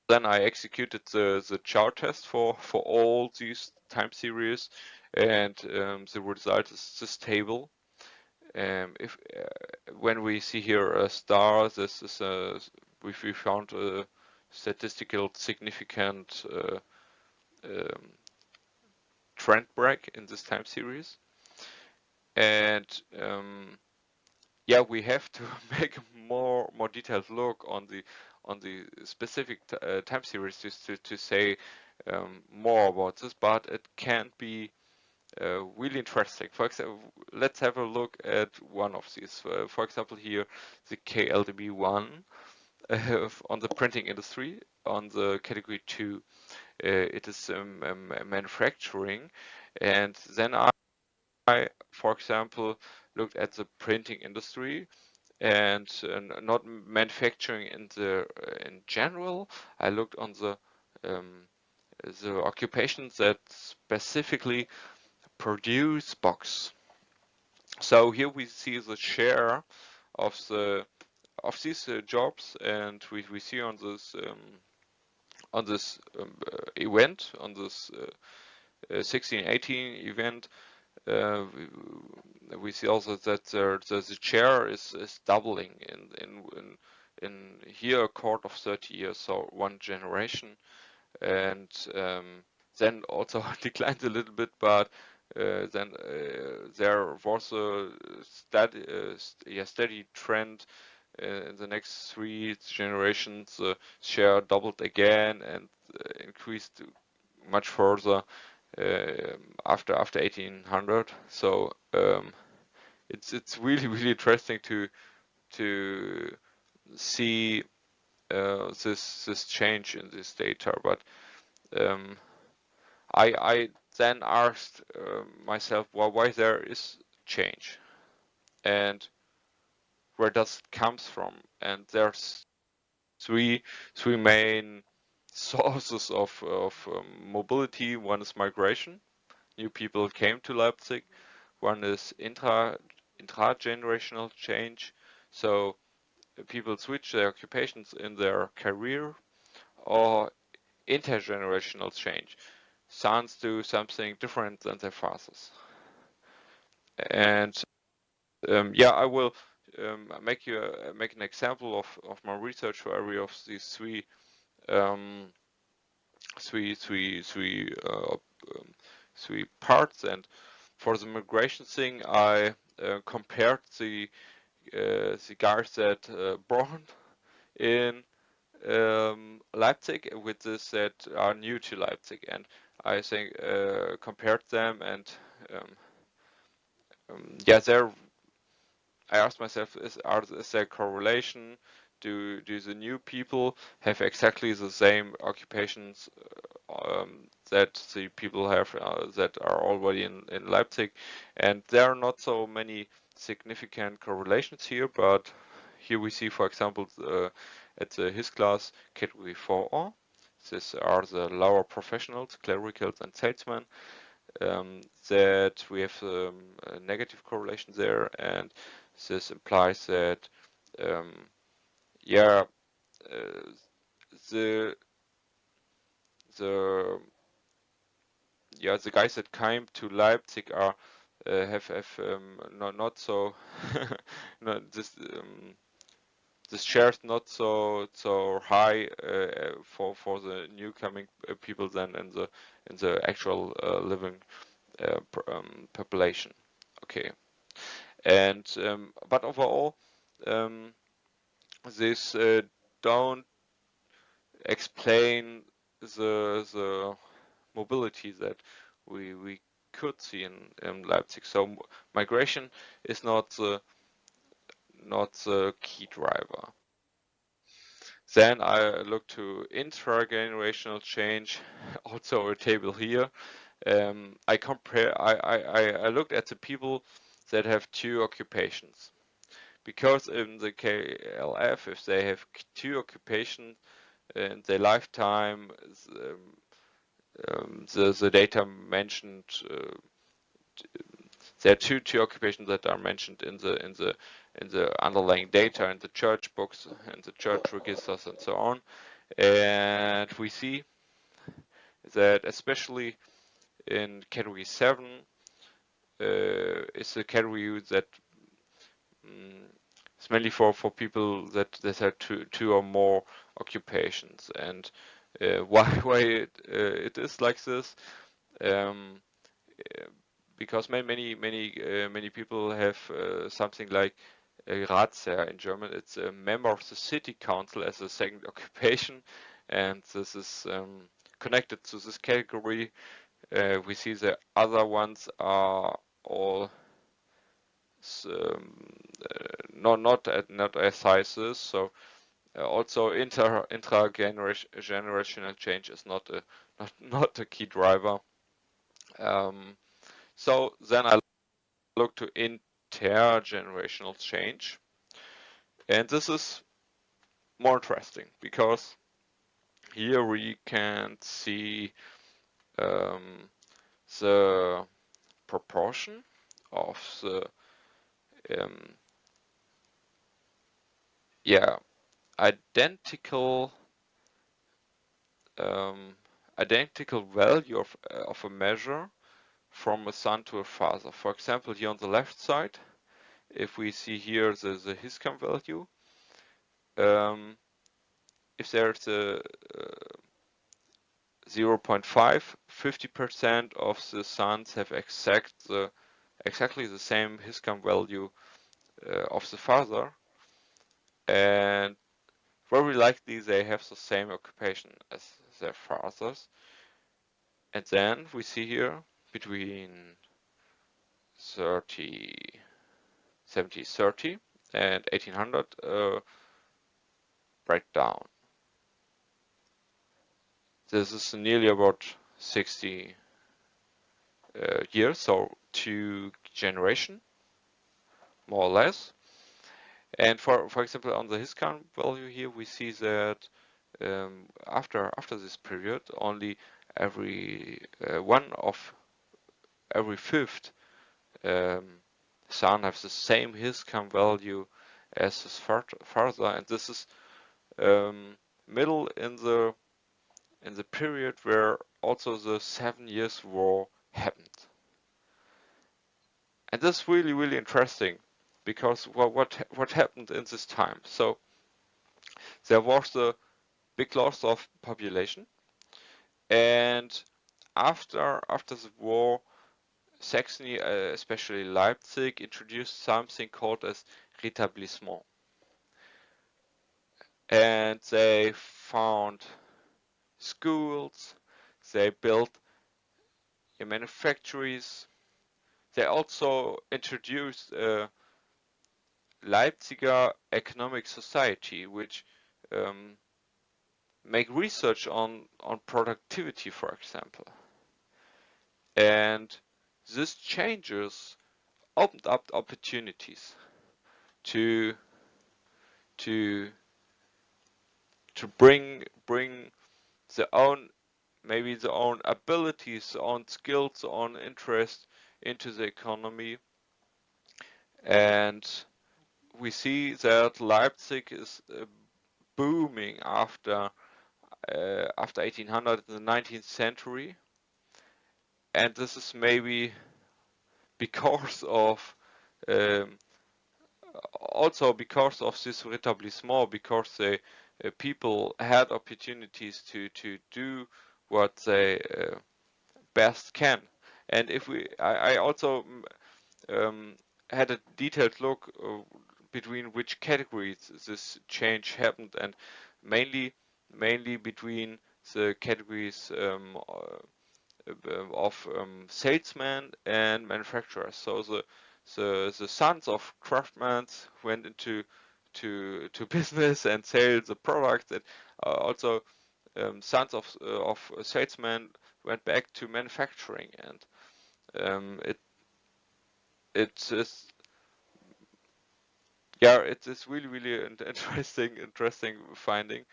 then I executed the chart test for all these time series, and the result is this table. If when we see here a star, this is we found a statistical significant trend break in this time series, and yeah, we have to make a more detailed look on the specific time series to say more about this, but it can be really interesting. For example, let's have a look at one of these. For example, here the KLDB1 on the printing industry. On the category 2, it is manufacturing, and then I, for example, looked at the printing industry and not manufacturing in general. I looked on the occupations that specifically produce books. So here we see the share of these jobs, and we see on this event, on this 1618 event, we see also that the share is doubling in here a course of 30 years, so one generation, and then also declined a little bit, but then there was a steady trend. In the next 3 generations, the share doubled again and increased much further after 1800. So it's really interesting to see this change in this data. But I then asked myself, well, why there is change, and where does it comes from? And there's three main sources of mobility. One is migration. New people came to Leipzig. One is intra-generational change. So people switch their occupations in their career, or intergenerational change. Sons do something different than their fathers. And yeah, I will make an example of my research area of these three parts. And for the migration thing, I compared the guys that born in Leipzig with this that are new to Leipzig, and I think compared them, and yeah, I asked myself, is there correlation? Do the new people have exactly the same occupations that the people have that are already in Leipzig? And there are not so many significant correlations here, but here we see, for example, at his class category 4, these are the lower professionals, clericals and salesmen, that we have a negative correlation there, and this implies that yeah, the guys that came to Leipzig are have not so this share is not so high for the new coming people than in the actual living population. Okay, and but overall, this don't explain the mobility that we could see in Leipzig. So migration is not the key driver. Then I look to intragenerational change, also a table here. I looked at the people that have 2 occupations, because in the KLF, if they have 2 occupations in their lifetime, the data mentioned, there are two occupations that are mentioned in the underlying data in the church books and the church registers and so on, and we see that especially in category 7 is a category that it's mainly for people that have two or more occupations. And why it is like this? Because many people have something like a Ratsherr in German. It's a member of the city council as a second occupation, and this is connected to this category. We see the other ones are all not as sizes. So also intragenerational change is not a key driver. So then I look to intergenerational change, and this is more interesting because here we can see the proportion of the identical value of a measure from a son to a father. For example, here on the left side, if we see here the HISCAM value, if there's a 0.5, 50% of the sons have exactly the same HISCAM value of the father, and very likely they have the same occupation as their fathers. And then we see here between 1730 and 1800 breakdown. This is nearly about 60 years, so 2 generations, more or less. And for example, on the HISCAM value here, we see that after this period, only every every fifth son has the same HISCAM value as his father, and this is middle in the period where also the 7 Years' War happened. And this is really interesting, because what happened in this time? So there was a big loss of population, and after the war, Saxony, especially Leipzig, introduced something called as rétablissement, and they found schools, they built manufactories. They also introduced Leipziger Economic Society, which make research on productivity, for example. And this changes opened up opportunities to bring their own abilities, their own skills, their own interest into the economy. And we see that Leipzig is booming after 1800 in the 19th century, and this is maybe because of also because of this rétablissement, because the people had opportunities to do what they best can. And if I also had a detailed look between which categories this change happened, and mainly between the categories of salesmen and manufacturers. So the sons of craftsmen went into to business and sell the products, and also sons of salesmen went back to manufacturing, and it is, yeah, it is really an interesting finding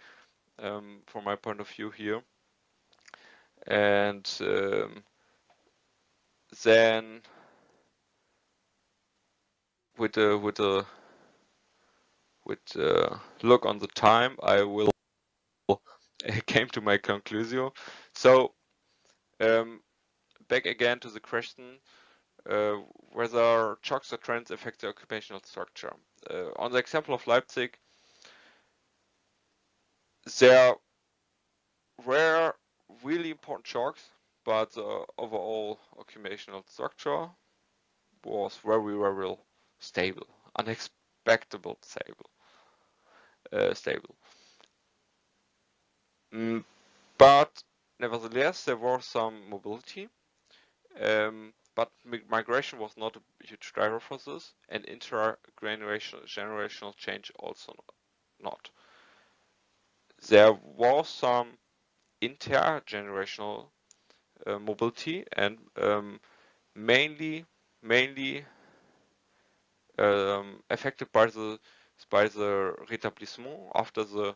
from my point of view here. And then with the look on the time, I will came to my conclusion. So back again to the question whether shocks or trends affect the occupational structure. On the example of Leipzig, there were really important shocks, but the overall occupational structure was very stable, unexpectable stable. But nevertheless, there was some mobility, but migration was not a huge driver for this, and generational change also not. There was some intergenerational mobility, and mainly affected by the rétablissement after the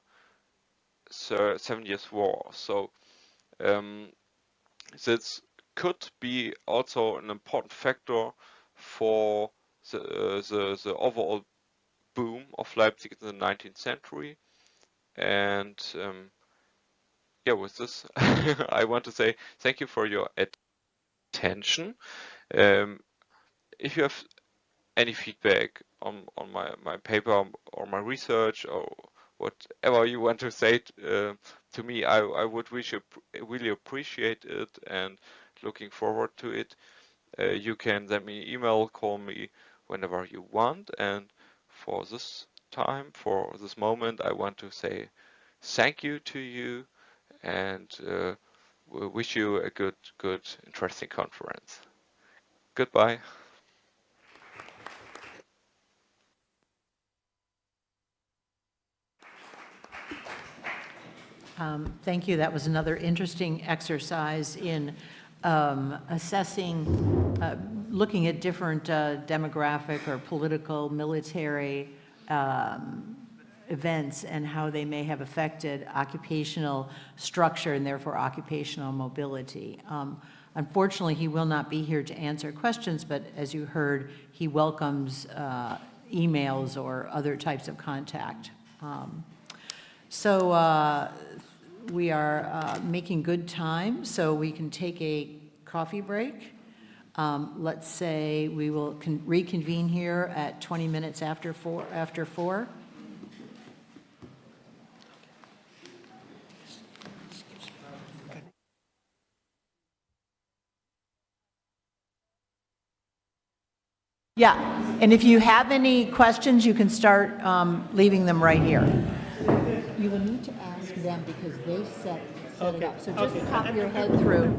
7 Years' War. So this could be also an important factor for the overall boom of Leipzig in the 19th century. And yeah, with this, I want to say thank you for your attention. If you have any feedback on my paper or my research or whatever you want to say to me, I would really appreciate it and looking forward to it. You can send me an email, call me whenever you want. And for this time, for this moment, I want to say thank you to you and wish you a good, interesting conference. Goodbye. Thank you. That was another interesting exercise in assessing, looking at different demographic or political, military events and how they may have affected occupational structure and therefore occupational mobility. Unfortunately, he will not be here to answer questions, but as you heard, he welcomes emails or other types of contact. We are making good time, so we can take a coffee break. Let's say we will reconvene here at 20 minutes after 4. Yeah, and if you have any questions, you can start leaving them right here. You will need to ask them because they set it up. So just pop your head through.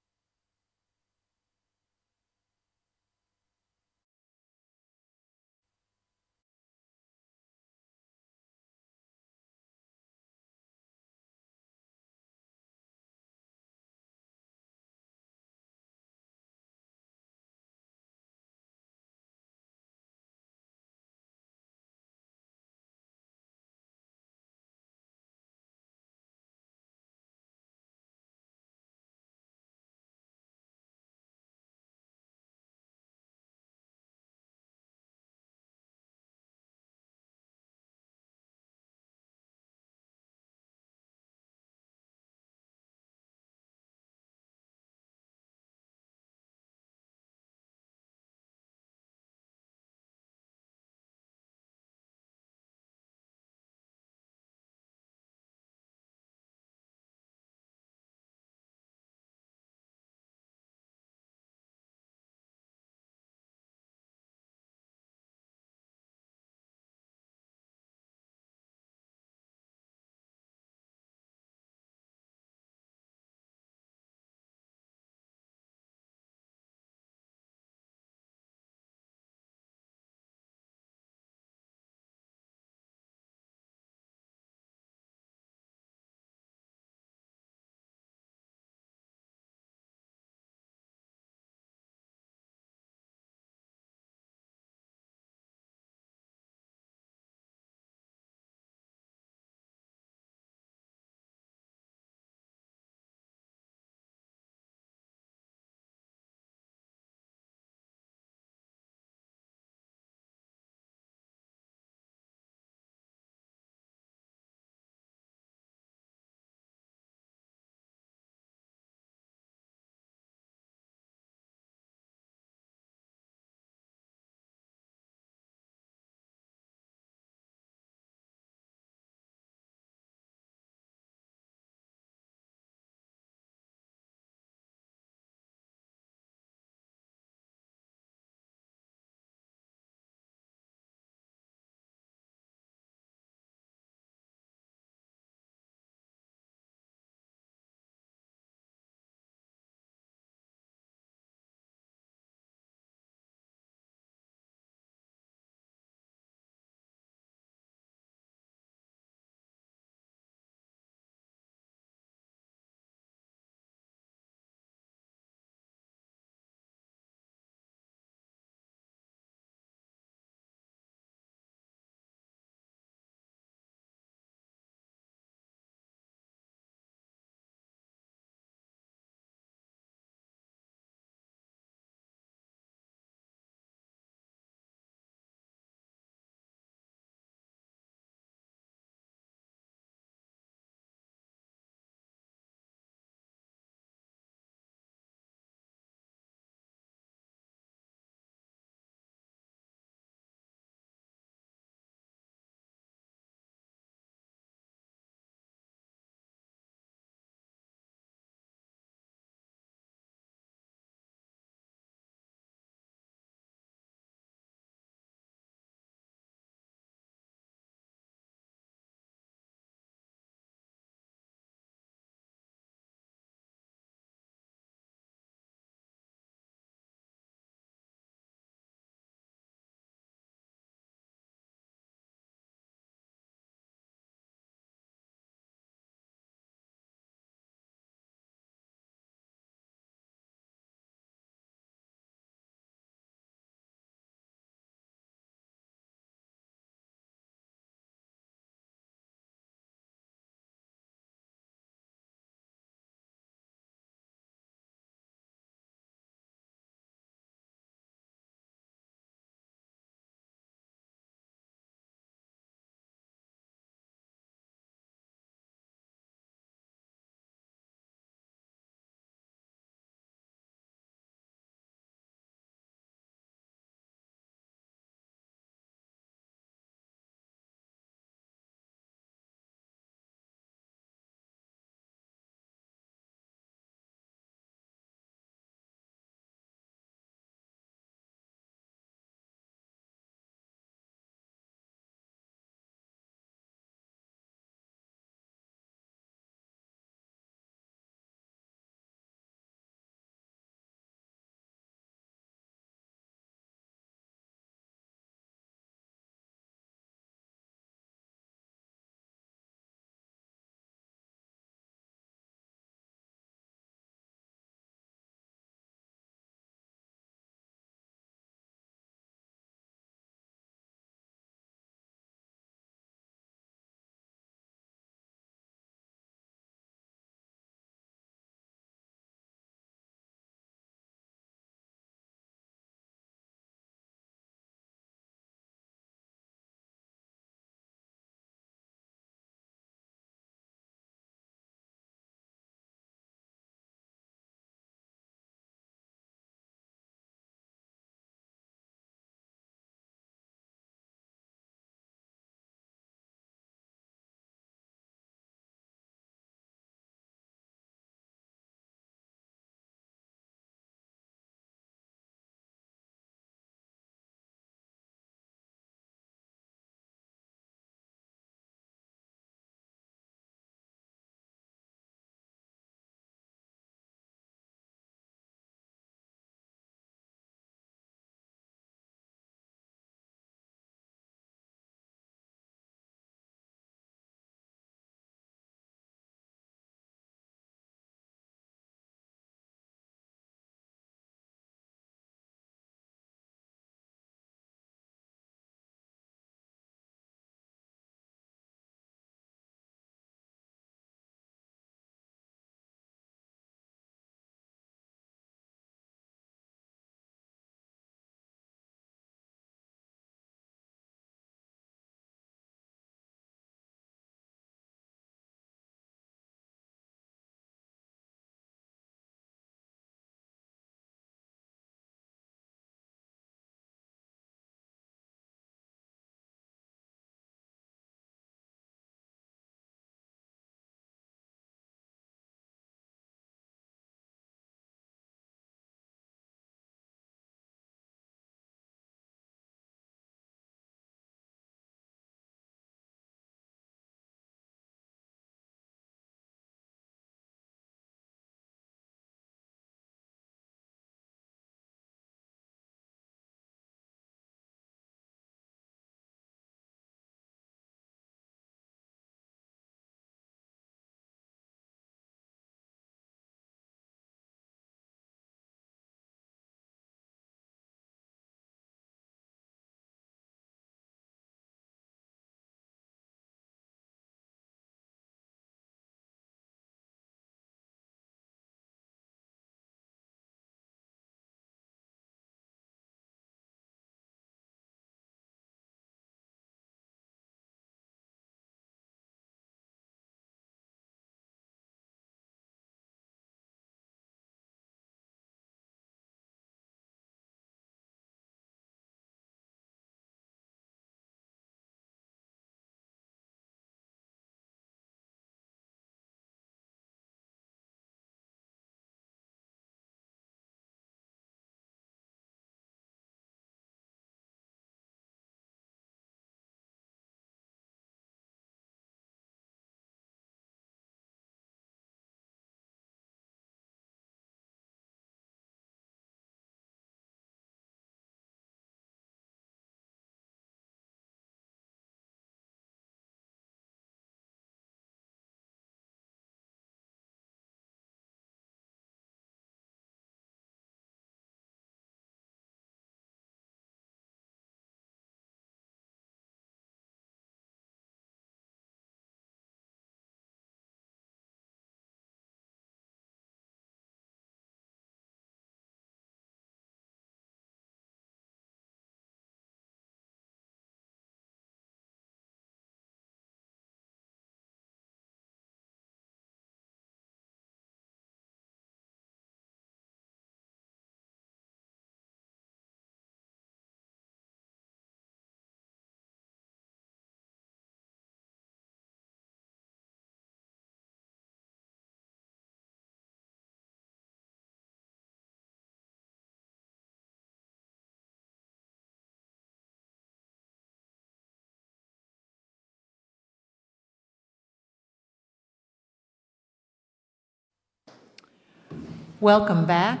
Welcome back.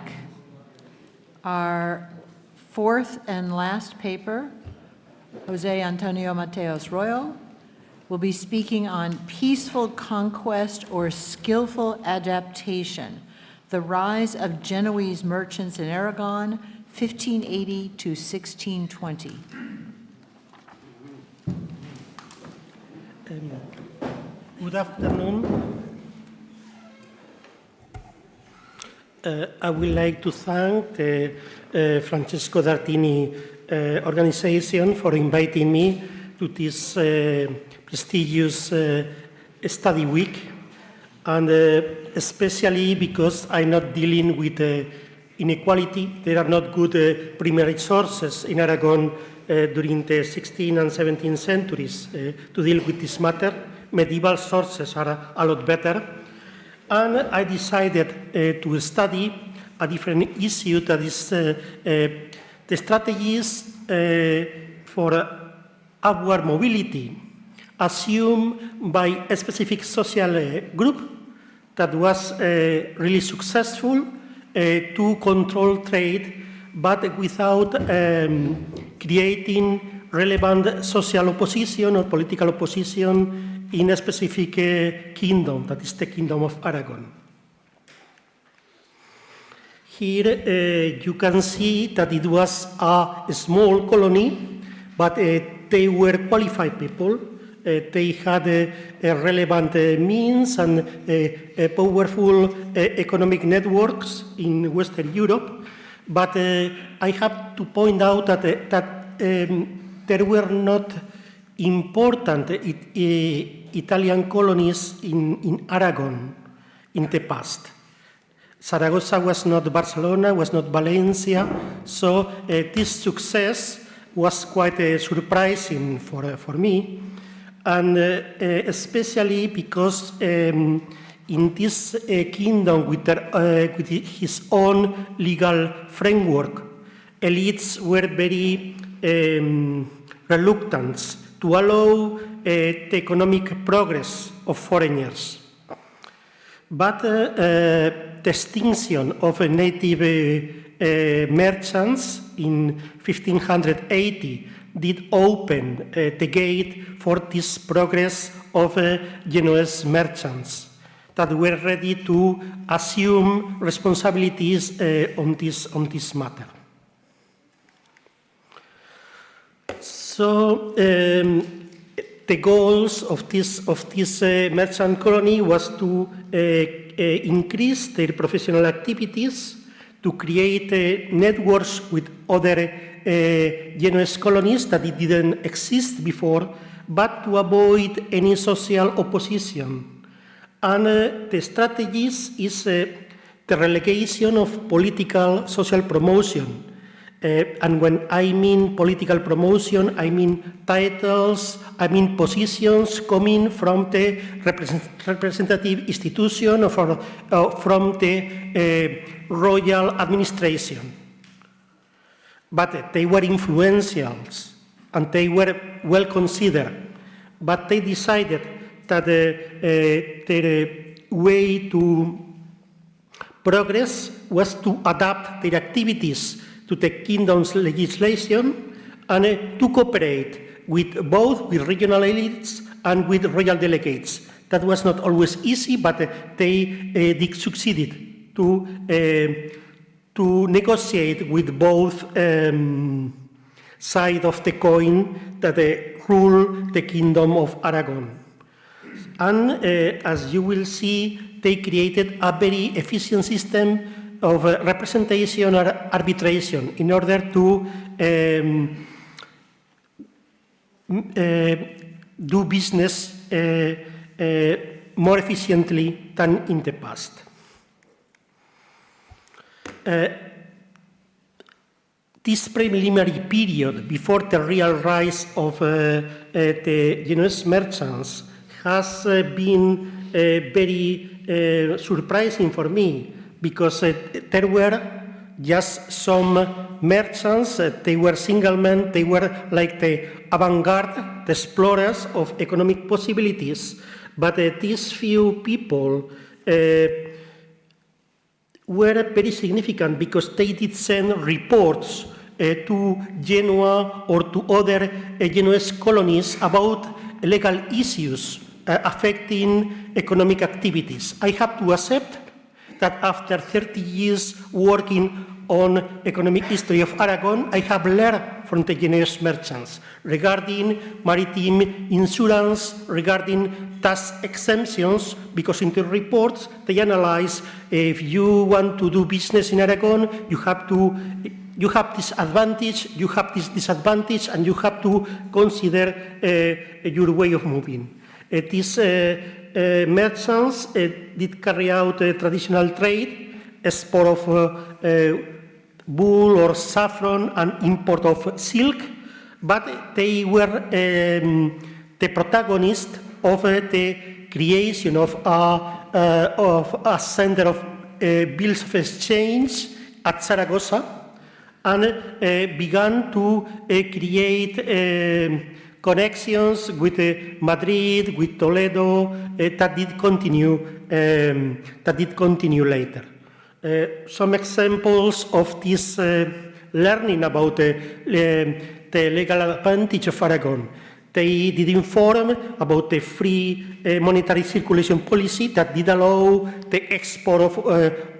Our fourth and last paper, Jose Antonio Mateos Royo, will be speaking on peaceful conquest or skillful adaptation, the rise of Genoese merchants in Aragon, 1580 to 1620. Good afternoon. I would like to thank the Francesco D'Artini organization for inviting me to this prestigious study week, and especially because I'm not dealing with inequality. There are not good primary sources in Aragon during the 16th and 17th centuries to deal with this matter. Medieval sources are a lot better. And I decided to study a different issue, that is the strategies for upward mobility assumed by a specific social group that was really successful to control trade, but without creating relevant social opposition or political opposition in a specific kingdom, that is the Kingdom of Aragon. Here you can see that it was a small colony, but they were qualified people. They had relevant means and powerful economic networks in Western Europe. But I have to point out that there were not important Italian colonies in Aragon in the past. Zaragoza was not Barcelona, was not Valencia, so this success was quite surprising for me, and especially because in this kingdom with his own legal framework, elites were very reluctant to allow the economic progress of foreigners. But the extinction of native merchants in 1580 did open the gate for this progress of Genoese merchants that were ready to assume responsibilities on this matter. So the goals of this merchant colony was to increase their professional activities, to create networks with other Genoese colonies that it didn't exist before, but to avoid any social opposition. And the strategies is the relegation of political social promotion. And when I mean political promotion, I mean titles, I mean positions coming from the representative institution or from the royal administration. But they were influential and they were well considered. But they decided that their way to progress was to adapt their activities to the kingdom's legislation and to cooperate with both with regional elites and with royal delegates. That was not always easy, but they succeeded to negotiate with both sides of the coin that rule the Kingdom of Aragon. And as you will see, they created a very efficient system of representation or arbitration in order to do business more efficiently than in the past. This preliminary period before the real rise of the Genoese merchants has been very surprising for me, because there were just some merchants, they were single men, they were like the avant-garde, the explorers of economic possibilities, but these few people were very significant because they did send reports to Genoa or to other Genoese colonies about legal issues affecting economic activities. I have to accept that after 30 years working on economic history of Aragon, I have learned from the Genoese merchants regarding maritime insurance, regarding tax exemptions, because in the reports they analyze if you want to do business in Aragon, you have this advantage, you have this disadvantage, and you have to consider your way of moving. These merchants did carry out traditional trade, export of wool or saffron, and import of silk, but they were the protagonist of the creation of a center of bills of exchange at Zaragoza, and began to create connections with Madrid, with Toledo, that did continue later. Some examples of this learning about the legal advantage of Aragon. They did inform about the free monetary circulation policy that did allow the export of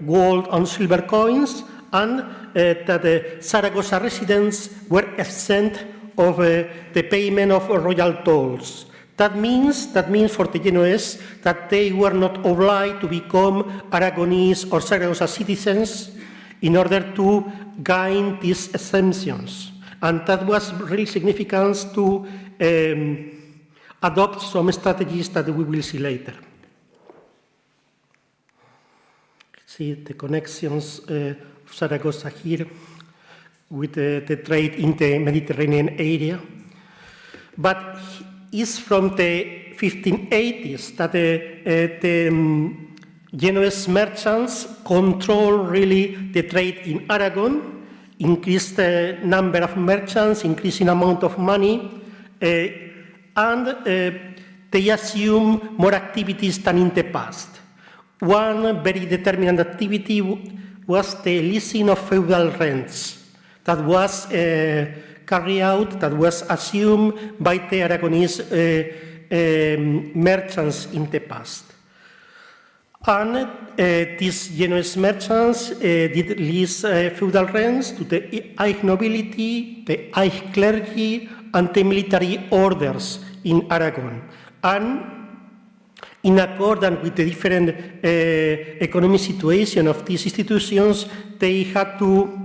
gold and silver coins, and that the Zaragoza residents were exempt of the payment of royal tolls. That means for the Genoese that they were not obliged to become Aragonese or Zaragoza citizens in order to gain these exemptions. And that was really significant to adopt some strategies that we will see later. See the connections of Zaragoza here with the trade in the Mediterranean area. But it's from the 1580s that the Genoese merchants control really the trade in Aragon, increased the number of merchants, increasing amount of money, and they assume more activities than in the past. One very determinant activity was the leasing of feudal rents that was carried out, that was assumed by the Aragonese merchants in the past. And these Genoese merchants did lease feudal rents to the high nobility, the high clergy, and the military orders in Aragon. And in accordance with the different economic situation of these institutions, they had to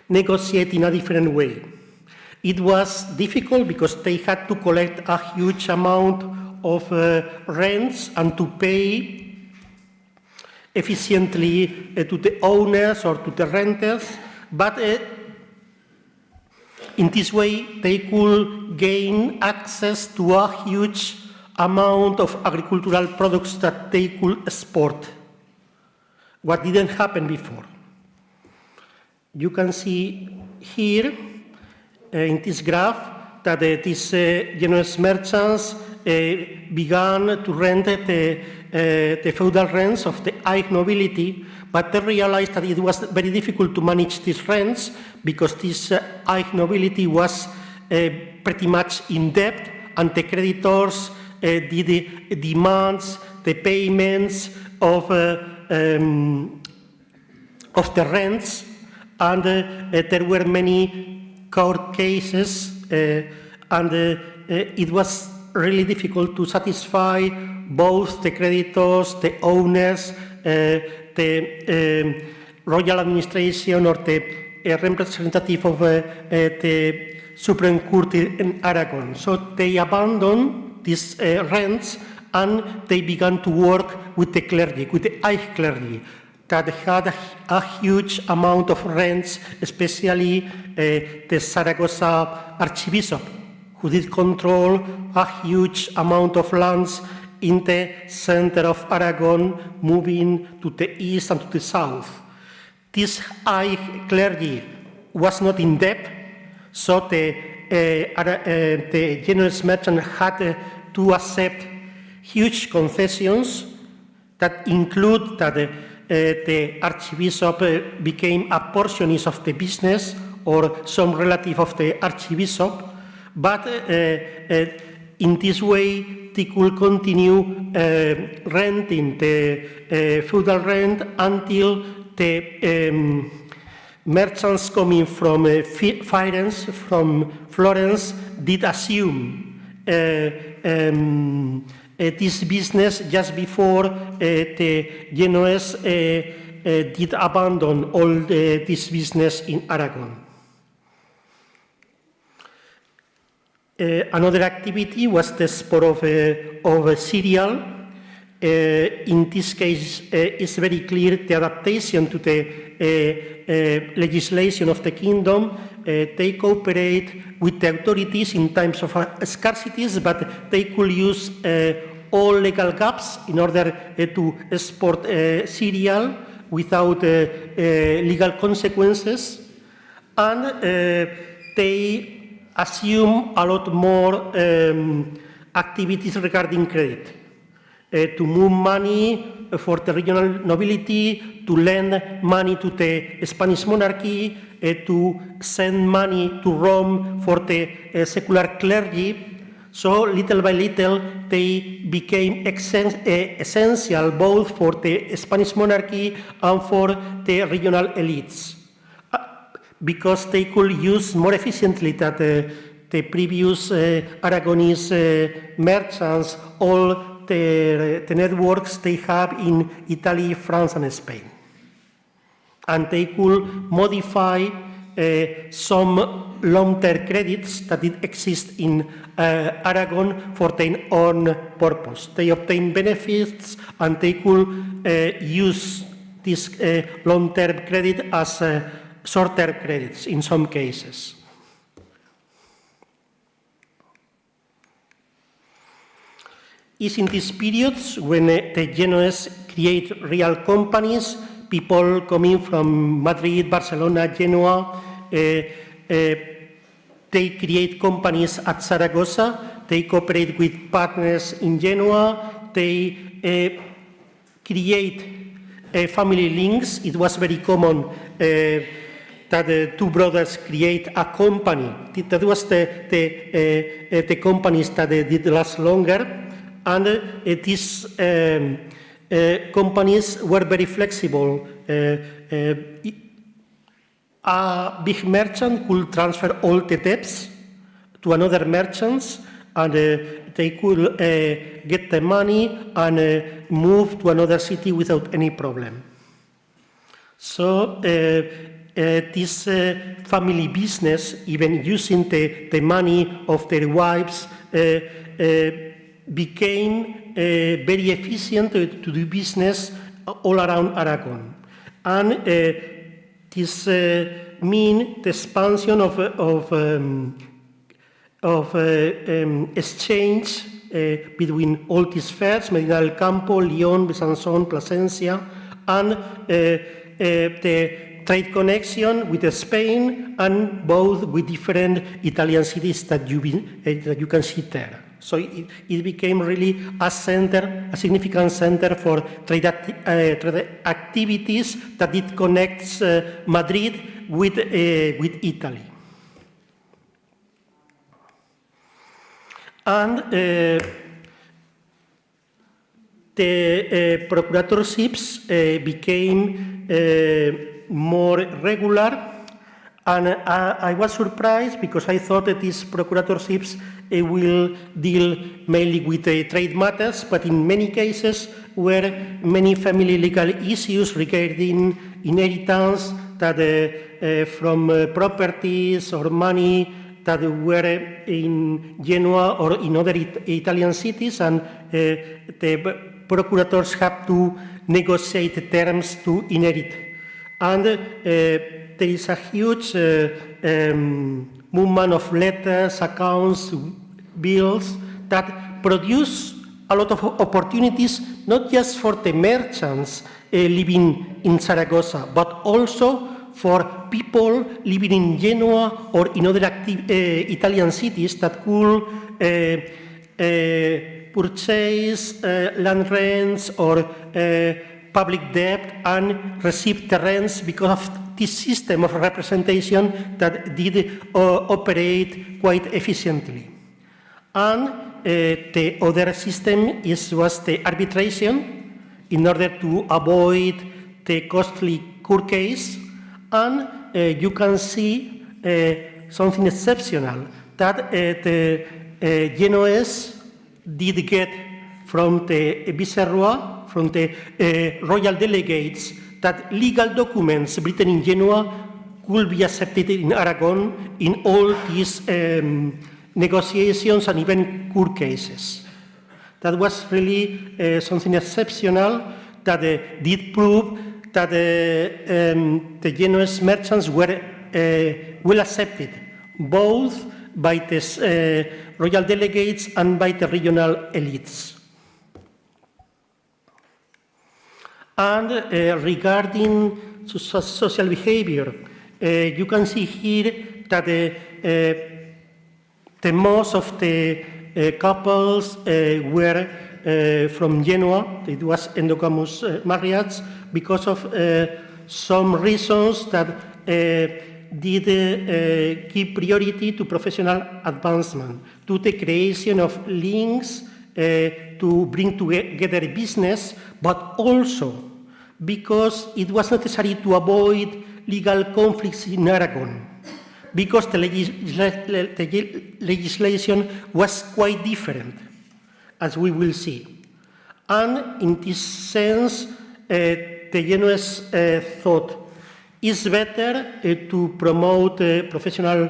negotiate in a different way. It was difficult because they had to collect a huge amount of rents and to pay efficiently to the owners or to the renters, but in this way they could gain access to a huge amount of agricultural products that they could export, what didn't happen before. You can see here in this graph that these Genoese merchants began to rent the feudal rents of the high nobility, but they realized that it was very difficult to manage these rents because this high nobility was pretty much in debt, and the creditors did demands the payments of the rents. And there were many court cases, and it was really difficult to satisfy both the creditors, the owners, the royal administration, or the representative of the Supreme Court in Aragon. So they abandoned these rents, and they began to work with the clergy, with the high clergy, that had a huge amount of rents, especially the Zaragoza Archbishop, who did control a huge amount of lands in the center of Aragon, moving to the east and to the south. This high clergy was not in debt, so the Genoese merchant had to accept huge concessions that include that the archbishop became a portionist of the business or some relative of the archbishop, but in this way they could continue renting the feudal rent until the merchants coming from Florence did assume this business just before the Genoese did abandon all this business in Aragon. Another activity was the export of cereal. In this case, it's very clear the adaptation to the legislation of the kingdom. They cooperate with the authorities in times of scarcities, but they could use all legal gaps in order to export cereal without legal consequences. And they assume a lot more activities regarding credit, to move money for the regional nobility, to lend money to the Spanish monarchy, to send money to Rome for the secular clergy. So little by little, they became essential both for the Spanish monarchy and for the regional elites, because they could use more efficiently that the previous Aragonese merchants all the networks they have in Italy, France, and Spain. And they could modify some long-term credits that did exist in Aragon for their own purpose. They obtained benefits and they could use this long-term credit as short-term credits in some cases. It's in these periods when the Genoese create real companies, people coming from Madrid, Barcelona, Genoa, they create companies at Zaragoza, they cooperate with partners in Genoa, they create family links. It was very common that two brothers create a company. That was the companies that did last longer. And these companies were very flexible. A big merchant could transfer all the debts to another merchant, and they could get the money and move to another city without any problem. So this family business, even using the money of their wives, became very efficient to do business all around Aragon. And this means the expansion of exchange between all these fairs, Medina del Campo, Lyon, Besançon, Plasencia, and the trade connection with Spain, and both with different Italian cities that you can see there. So it became really a center, a significant center for trade activities that it connects Madrid with Italy. And the prokuratorships became more regular. And I was surprised because I thought that these prokuratorships will deal mainly with trade matters, but in many cases were many family legal issues regarding inheritance that from properties or money that were in Genoa or in other Italian cities, and the procurators have to negotiate terms to inherit. And there is a huge movement of letters, accounts, bills that produce a lot of opportunities, not just for the merchants living in Zaragoza, but also for people living in Genoa or in other Italian cities that could purchase land rents or public debt and received the rents because of this system of representation that did operate quite efficiently. And the other system was the arbitration in order to avoid the costly court case. And you can see something exceptional that the Genoese did get from the Viceroy, from the royal delegates, that legal documents written in Genoa could be accepted in Aragon in all these negotiations and even court cases. That was really something exceptional that did prove that the Genoese merchants were well accepted, both by the royal delegates and by the regional elites. And regarding social behavior, you can see here that the most of the couples were from Genoa. It was endogamous marriage because of some reasons that did give priority to professional advancement, to the creation of links to bring together business, but also because it was necessary to avoid legal conflicts in Aragon, because the legislation was quite different, as we will see. And in this sense, the Genoese thought it's better to promote professional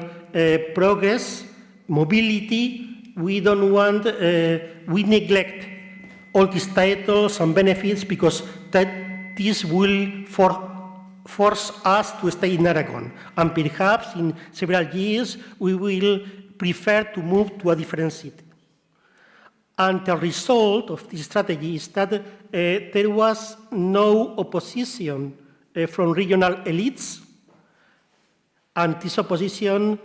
progress, mobility. We don't want, we neglect all these titles and benefits because this will force us to stay in Aragon. And perhaps in several years, we will prefer to move to a different city. And the result of this strategy is that there was no opposition from regional elites, and this opposition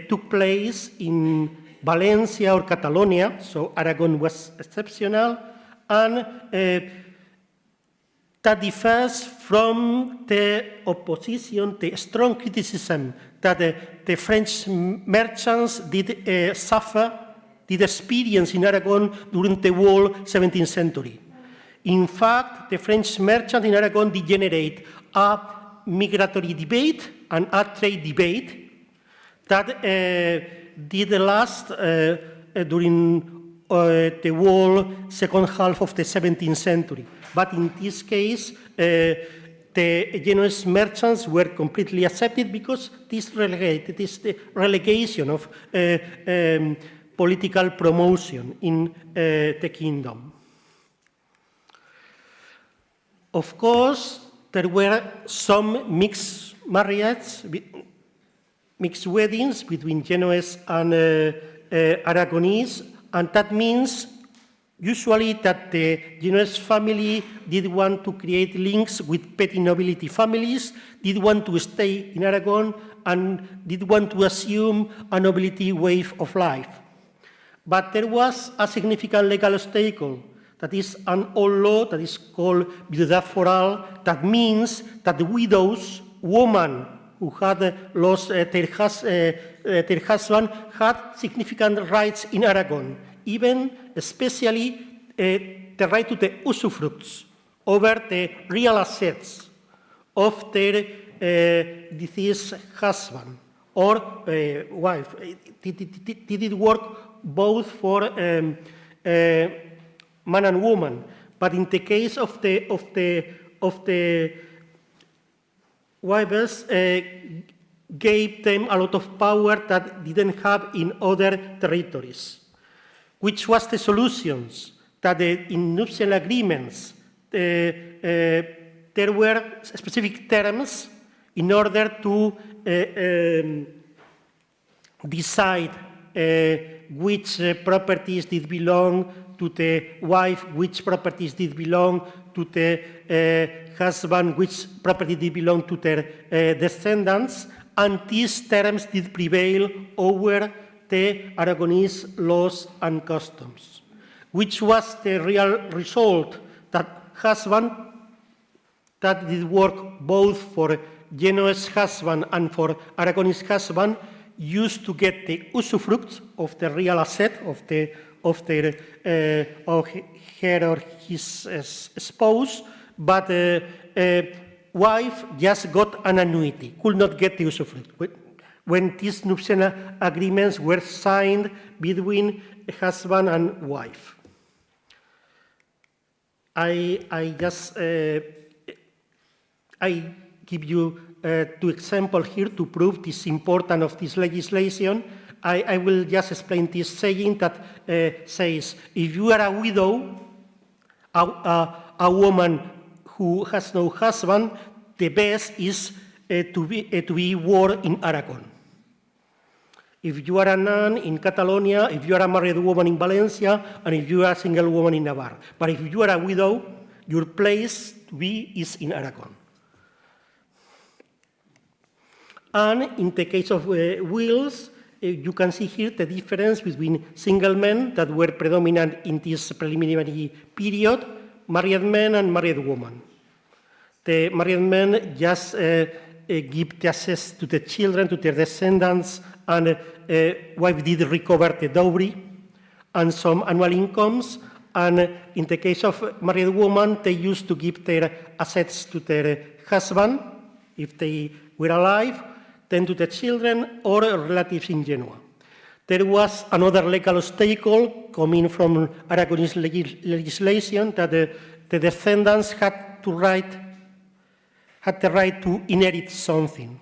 took place in Valencia or Catalonia, so Aragon was exceptional, and that differs from the opposition, the strong criticism that the French merchants did suffer, did experience in Aragon during the whole 17th century. In fact, the French merchant in Aragon did generate a migratory debate and a trade debate that did last during the whole second half of the 17th century. But in this case, the Genoese merchants were completely accepted because this the relegation of political promotion in the kingdom. Of course, there were some mixed marriages, mixed weddings between Genoese and Aragonese, and that means usually that the Genoese family did want to create links with petty nobility families, did want to stay in Aragon, and did want to assume a nobility way of life. But there was a significant legal obstacle. That is an old law that is called viudedad foral. That means that the widows, women who had lost their husband, had significant rights in Aragon, even especially the right to the usufructs over the real assets of their deceased husband or wife. Did it work both for man and woman, but in the case of the wives, gave them a lot of power that didn't have in other territories. Which was the solutions? That in nuptial agreements, there were specific terms in order to decide which properties did belong to the wife, which properties did belong to the husband, which property did belong to their descendants, and these terms did prevail over the Aragonese laws and customs, which was the real result that husband that did work both for Genoese husband and for Aragonese husband used to get the usufruct of the real asset of her or his spouse, but wife just got an annuity, could not get the usufruct. When these nuptial agreements were signed between husband and wife. I give you 2 examples here to prove this importance of this legislation. I will just explain this saying that says, if you are a widow, a woman who has no husband, the best is to be born in Aragon. If you are a nun in Catalonia, if you are a married woman in Valencia, and if you are a single woman in Navarre. But if you are a widow, your place to be is in Aragon. And in the case of wills, you can see here the difference between single men that were predominant in this preliminary period, married men and married women. The married men just give the access to the children, to their descendants, and wife did recover the dowry and some annual incomes. And in the case of married women, they used to give their assets to their husband, if they were alive, then to the children or relatives in Genoa. There was another legal obstacle coming from Aragonese legislation that the descendants had the right to inherit something.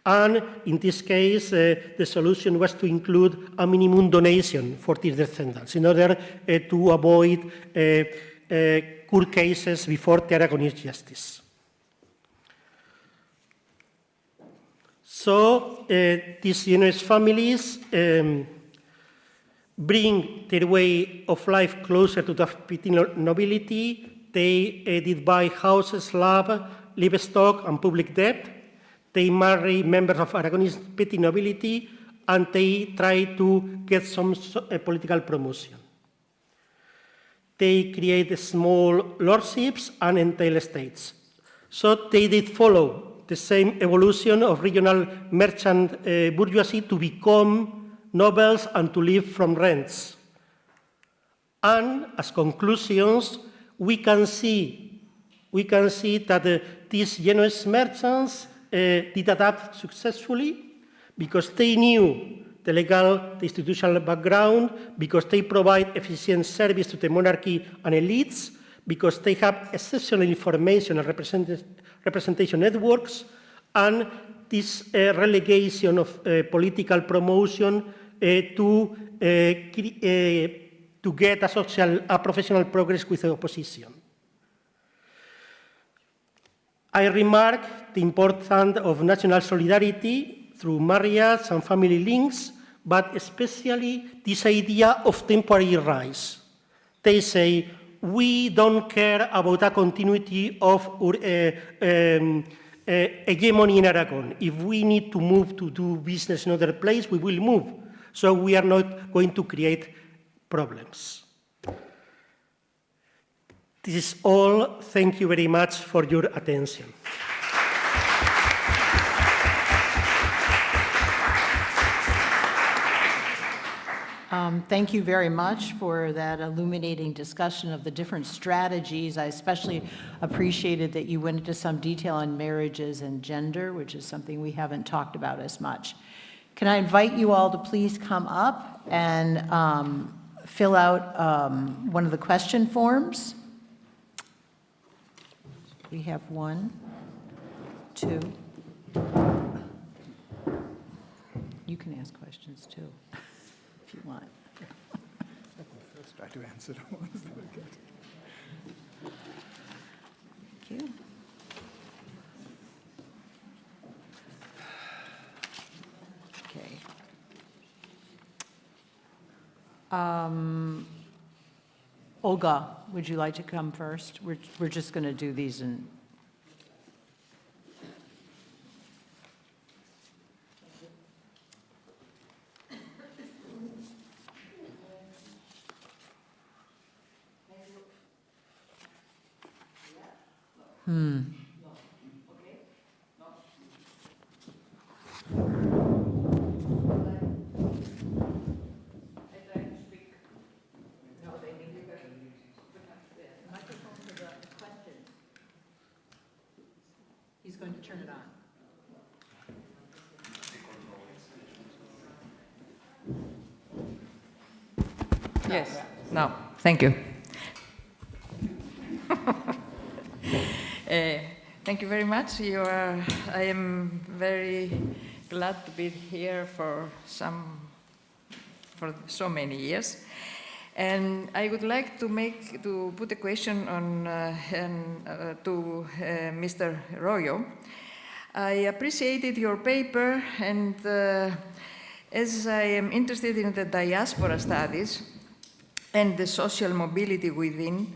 And in this case, the solution was to include a minimum donation for these descendants in order to avoid court cases before the Aragonese justice. So these Genoese families bring their way of life closer to the petty nobility. They did buy houses, land, livestock, and public debt. They marry members of Aragonese petty nobility, and they try to get some political promotion. They create small lordships and entail estates. So they did follow the same evolution of regional merchant bourgeoisie to become nobles and to live from rents. And as conclusions, we can see that these Genoese merchants did adapt successfully because they knew the legal, the institutional background, because they provide efficient service to the monarchy and elites, because they have exceptional information and representation networks, and this relegation of political promotion to get a professional progress with the opposition. I remark the importance of national solidarity through marriage and family links, but especially this idea of temporary rise. They say, we don't care about a continuity of hegemony in Aragon. If we need to move to do business in another place, we will move. So we are not going to create problems. This is all. Thank you very much for your attention. Thank you very much for that illuminating discussion of the different strategies. I especially appreciated that you went into some detail on marriages and gender, which is something we haven't talked about as much. Can I invite you all to please come up and fill out one of the question forms? We have 1, 2. You can ask questions too, if you want. First try to answer the ones that I get. Thank you. Okay. Olga, would you like to come first? We're just going to do these in. Yes. No, thank you. Thank you very much. I am very glad to be here for so many years. And I would like to put a question on to Mr. Royo. I appreciated your paper, and as I am interested in the diaspora studies and the social mobility within,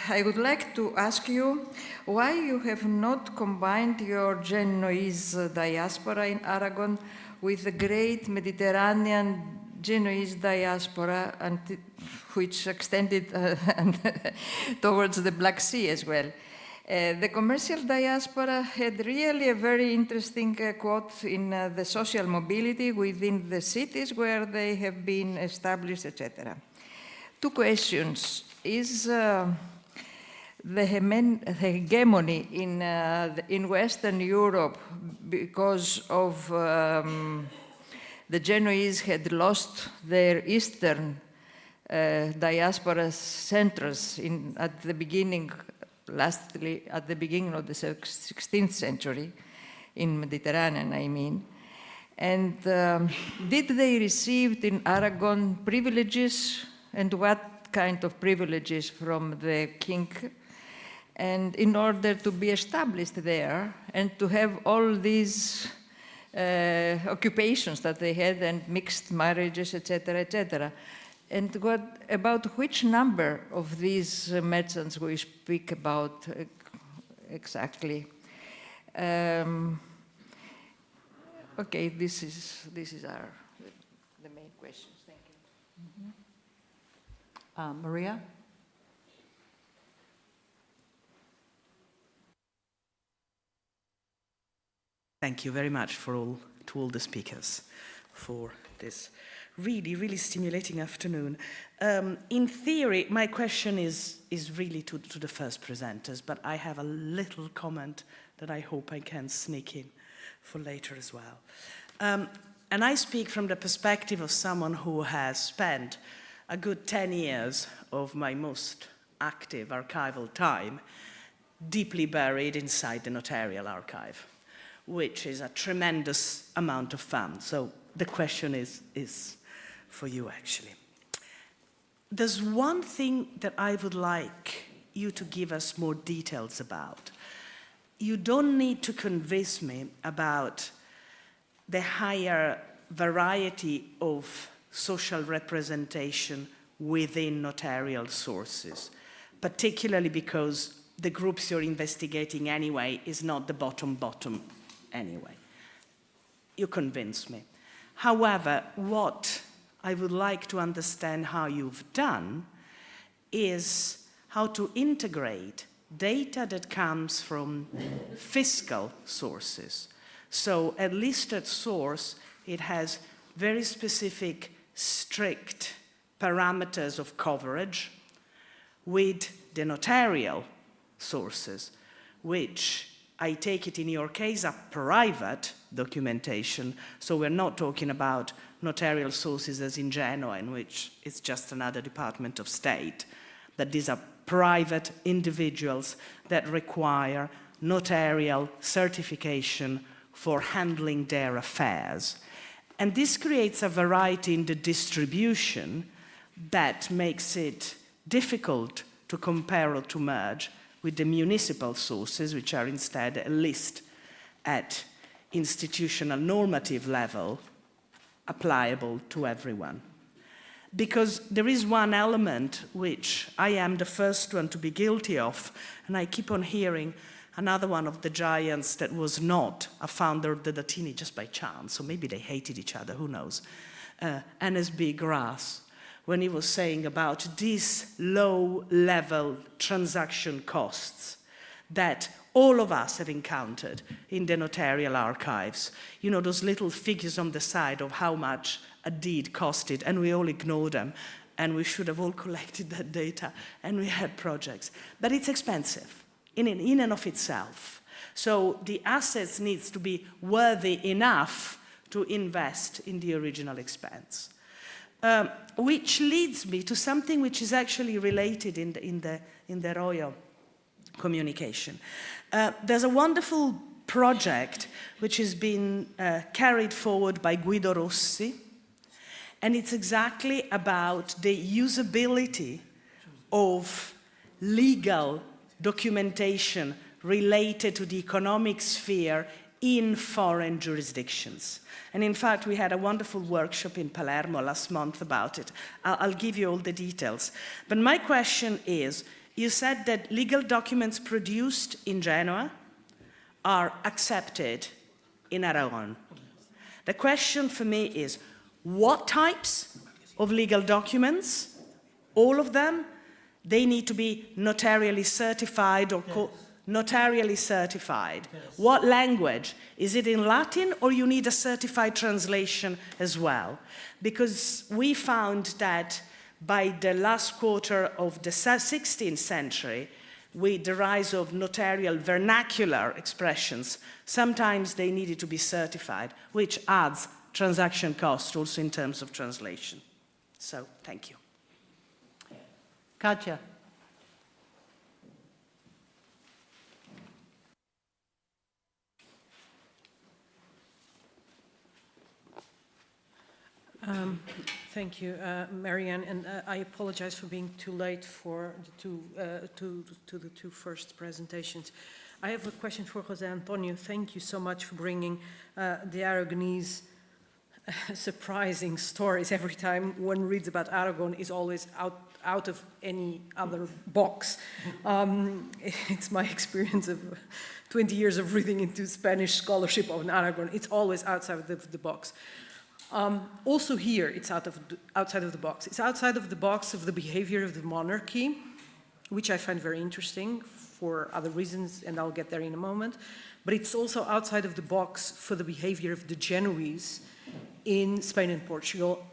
I would like to ask you why you have not combined your Genoese diaspora in Aragon with the great Mediterranean Genoese diaspora, which extended towards the Black Sea as well. The commercial diaspora had really a very interesting quote in the social mobility within the cities where they have been established, etc. Two questions. Is the hegemony in Western Europe because of the Genoese had lost their eastern diaspora centers at the beginning of the 16th century, in Mediterranean, I mean. And did they receive in Aragon privileges, and what kind of privileges from the king? And in order to be established there and to have all these occupations that they had and mixed marriages, etc., etc. And about which number of these merchants we speak about exactly? Okay, this is the main questions. Thank you. Maria? Thank you very much to all the speakers for this really, really stimulating afternoon. In theory, my question is really to the first presenters, but I have a little comment that I hope I can sneak in for later as well. And I speak from the perspective of someone who has spent a good 10 years of my most active archival time deeply buried inside the notarial archive, which is a tremendous amount of fun. So the question is for you, actually. There's one thing that I would like you to give us more details about. You don't need to convince me about the higher variety of social representation within notarial sources, particularly because the groups you're investigating anyway is not the bottom anyway. You convince me. However, what I would like to understand how you've done is how to integrate data that comes from fiscal sources. So a listed source, it has very specific, strict parameters of coverage with the notarial sources, which I take it in your case are private documentation, so we're not talking about notarial sources as in Genoa, in which it's just another Department of State, that these are private individuals that require notarial certification for handling their affairs. And this creates a variety in the distribution that makes it difficult to compare or to merge with the municipal sources, which are instead a list at institutional normative level applicable to everyone. Because there is one element which I am the first one to be guilty of, and I keep on hearing another one of the giants that was not a founder of the Datini just by chance, so maybe they hated each other, who knows, NSB Grass, when he was saying about these low-level transaction costs that all of us have encountered in the notarial archives. You know, those little figures on the side of how much a deed costed, and we all ignore them, and we should have all collected that data, and we had projects. But it's expensive in and of itself. So the assets needs to be worthy enough to invest in the original expense. which leads me to something which is actually related in the royal communication. There's a wonderful project which has been carried forward by Guido Rossi, and it's exactly about the usability of legal documentation related to the economic sphere in foreign jurisdictions. And in fact, we had a wonderful workshop in Palermo last month about it. I'll give you all the details. But my question is, you said that legal documents produced in Genoa are accepted in Aragon. The question for me is, what types of legal documents? All of them? They need to be notarially certified or notarially certified. Yes. What language? Is it in Latin, or you need a certified translation as well? Because we found that by the last quarter of the 16th century, with the rise of notarial vernacular expressions, sometimes they needed to be certified, which adds transaction costs also in terms of translation. So, thank you. Katja. Thank you, Marianne, and I apologize for being too late for the two first presentations. I have a question for José Antonio. Thank you so much for bringing the Aragonese surprising stories. Every time one reads about Aragon, is always out of any other box. It's my experience of 20 years of reading into Spanish scholarship on Aragon. It's always outside of the box. Also here, it's outside of the box. It's outside of the box of the behavior of the monarchy, which I find very interesting for other reasons, and I'll get there in a moment. But it's also outside of the box for the behavior of the Genoese in Spain and Portugal,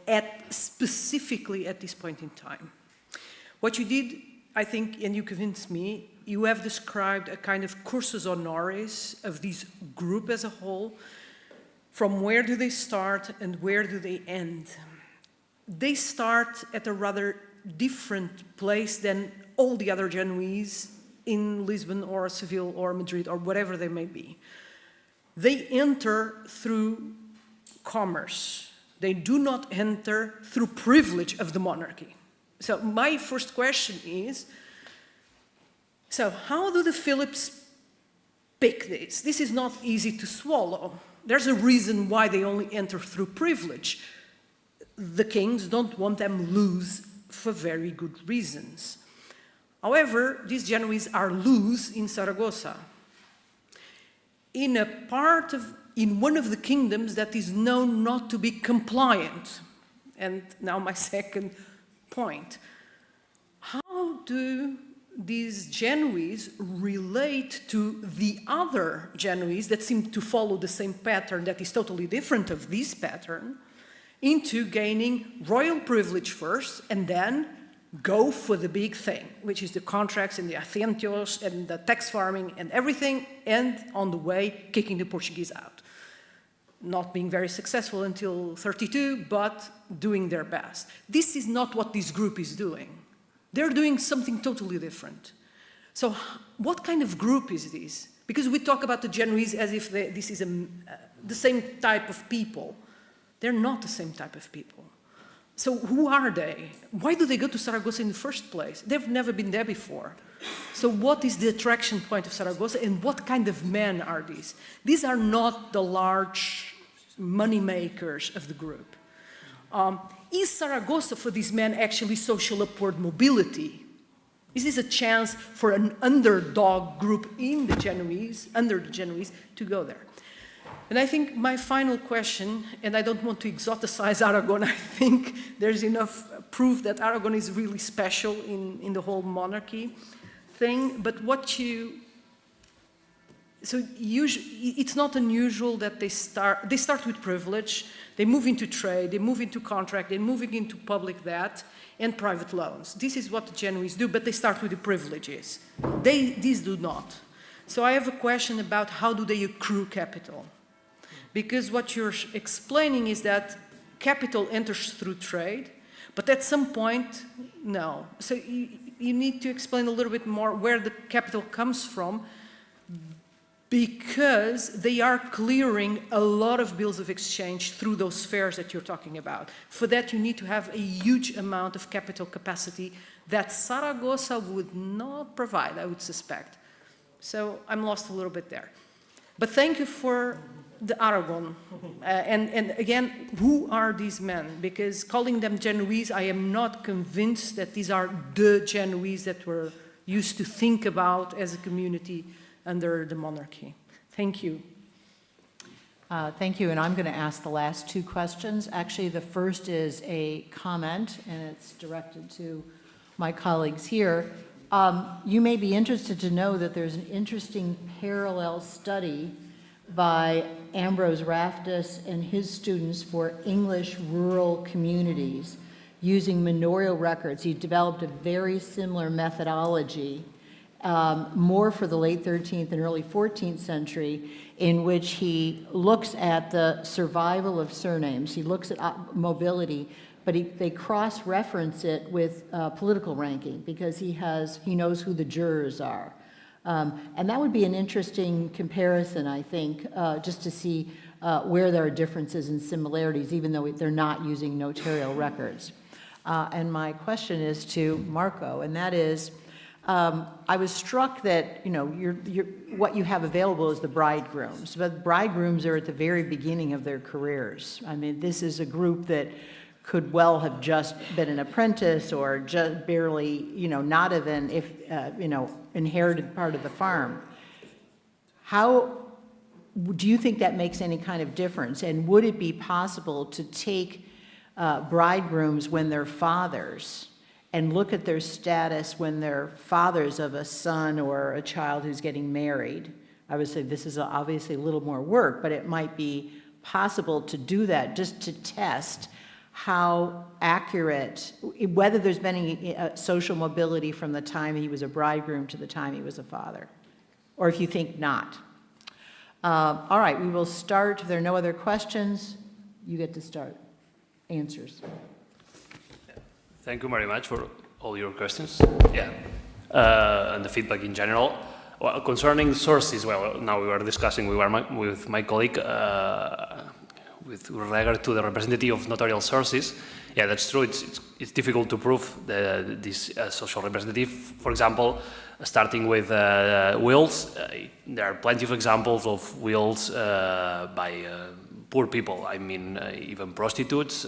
specifically at this point in time. What you did, I think, and you convinced me, you have described a kind of cursus honoris of this group as a whole. From where do they start and where do they end? They start at a rather different place than all the other Genoese in Lisbon or Seville or Madrid or whatever they may be. They enter through commerce. They do not enter through privilege of the monarchy. So my first question is, so how do the Philips pick this? This is not easy to swallow. There's a reason why they only enter through privilege. The kings don't want them loose for very good reasons. However, these Genoese are loose in Saragossa, in one of the kingdoms that is known not to be compliant. And now my second point. How do these Genoese relate to the other Genoese that seem to follow the same pattern that is totally different of this pattern, into gaining royal privilege first and then go for the big thing, which is the contracts and the athentios and the tax farming and everything, and on the way kicking the Portuguese out. Not being very successful until 32, but doing their best. This is not what this group is doing. They're doing something totally different. So what kind of group is this? Because we talk about the Genoese as if this is the same type of people. They're not the same type of people. So who are they? Why do they go to Saragossa in the first place? They've never been there before. So what is the attraction point of Saragossa, and what kind of men are these? These are not the large money makers of the group. Is Saragossa for these men actually social upward mobility? Is this a chance for an underdog group in the Genoese, under the Genoese, to go there? And I think my final question, and I don't want to exoticize Aragon, I think there's enough proof that Aragon is really special in the whole monarchy thing, but so usually, it's not unusual that they start with privilege, they move into trade, they move into contract, they're moving into public debt and private loans. This is what the Genoese do, but they start with the privileges. These do not. So I have a question about how do they accrue capital? Because what you're explaining is that capital enters through trade, But at some point, no. So you need to explain a little bit more where the capital comes from, because they are clearing a lot of bills of exchange through those fairs that you're talking about. For that, you need to have a huge amount of capital capacity that Zaragoza would not provide, I would suspect. So I'm lost a little bit there. But thank you for the Aragon. And again, who are these men? Because calling them Genoese, I am not convinced that these are the Genoese that we're used to think about as a community under the monarchy. Thank you. Thank you, and I'm going to ask the last two questions. Actually, the first is a comment, and it's directed to my colleagues here. You may be interested to know that there's an interesting parallel study by Ambrose Raftus and his students for English rural communities using manorial records. He developed a very similar methodology, more for the late 13th and early 14th century, in which he looks at the survival of surnames. He looks at mobility, but they cross-reference it with political ranking, because he knows who the jurors are. And that would be an interesting comparison, I think, just to see where there are differences and similarities, even though they're not using notarial records. And my question is to Marco, and that is, I was struck that, you know, what you have available is the bridegrooms, but bridegrooms are at the very beginning of their careers. I mean, this is a group that could well have just been an apprentice or just barely, you know, not even inherited part of the farm. How do you think that makes any kind of difference? And would it be possible to take bridegrooms when they're fathers and look at their status when they're fathers of a son or a child who's getting married? I would say this is obviously a little more work, but it might be possible to do that just to test how accurate, whether there's been any social mobility from the time he was a bridegroom to the time he was a father, or if you think not. All right, we will start. If there are no other questions, you get to start. Answers. Thank you very much for all your questions. Yeah, and the feedback in general. Well, concerning sources, well, now we were discussing with my colleague with regard to the representative of notarial sources. Yeah, that's true. It's difficult to prove this social representative. For example, starting with wills, there are plenty of examples of wills by poor people. I mean, even prostitutes,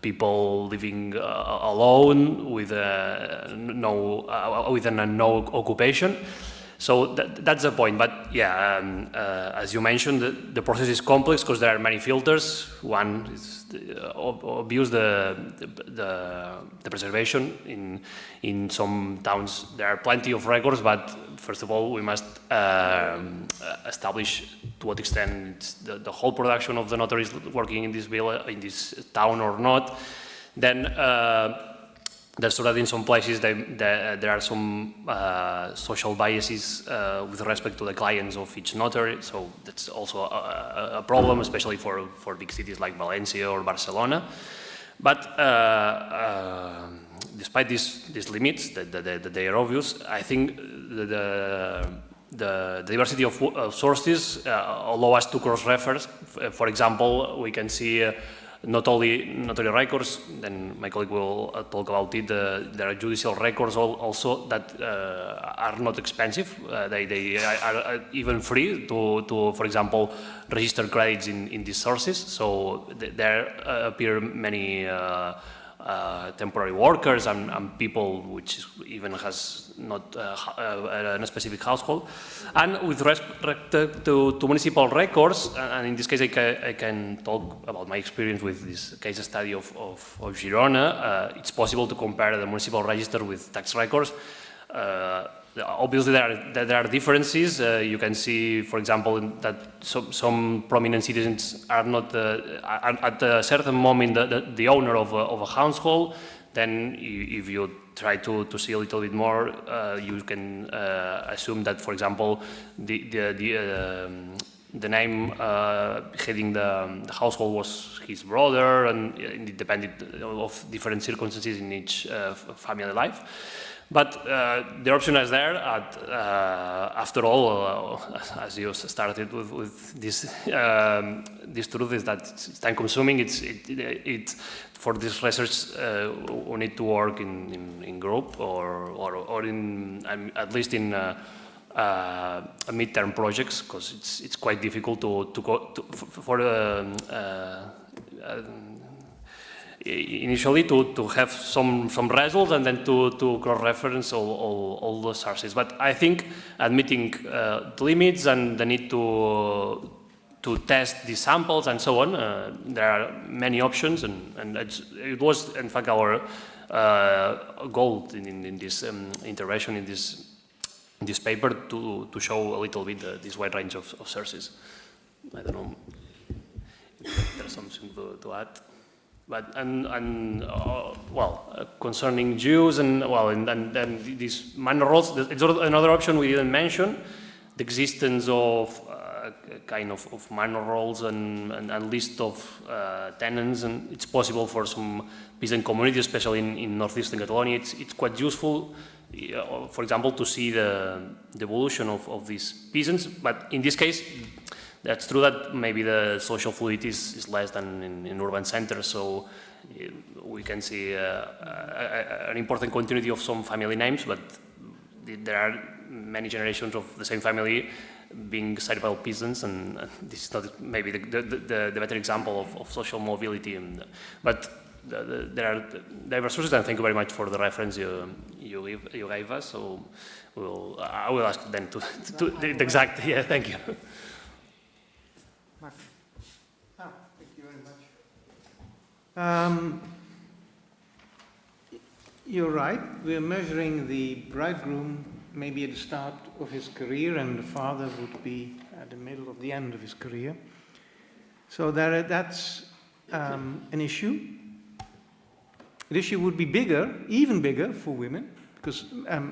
people living alone with no occupation. So that's the point. But yeah, as you mentioned, the process is complex because there are many filters. One is obvious, the preservation. In some towns there are plenty of records, but first of all we must establish to what extent the whole production of the notary is working in this town or not. Then that's true that in some places there are some social biases with respect to the clients of each notary, so that's also a problem, especially for big cities like Valencia or Barcelona. But despite these limits, that they are obvious, I think the diversity of sources allow us to cross-reference. For example, we can see not only notary records, then my colleague will talk about it, there are judicial records also that are not expensive. They are even free to, for example, register credits in these sources. So there appear many temporary workers and people which even has not a specific household. And with respect to municipal records, and in this case I can talk about my experience with this case study of Girona, it's possible to compare the municipal register with tax records. Obviously there are differences. You can see, for example, that some prominent citizens are not at a certain moment the owner of a household. Then if you try to see a little bit more, you can assume that, for example, the the name heading the household was his brother, and it depended of different circumstances in each family life. But the option is there. After all, as you started with this, this truth is that it's time-consuming. For this research, we need to work in group or in at least in midterm projects, because it's quite difficult initially to have some results and then to cross-reference all the sources. But I think admitting the limits and the need to test these samples and so on, there are many options, and it was in fact our goal in this intervention in this paper to show a little bit this wide range of sources. I don't know if there's something to add. But concerning Jews and these minor roles, it's another option we didn't mention: the existence of kind of minor roles and list of tenants, and it's possible for some peasant communities, especially in northeastern Catalonia. It's quite useful, for example, to see the evolution of these peasants. But in this case, that's true that maybe the social fluidity is less than in urban centers, so we can see an important continuity of some family names, but there are many generations of the same family being Serval peasants, and this is not maybe the better example of social mobility. But there are diverse sources, and thank you very much for the reference you gave us. So I will ask them to the exact. Yeah, thank you. Thank you very much. You're right. We're measuring the bridegroom maybe at the start of his career, and the father would be at the middle of the end of his career. So that's an issue. The issue would be bigger, even bigger for women, because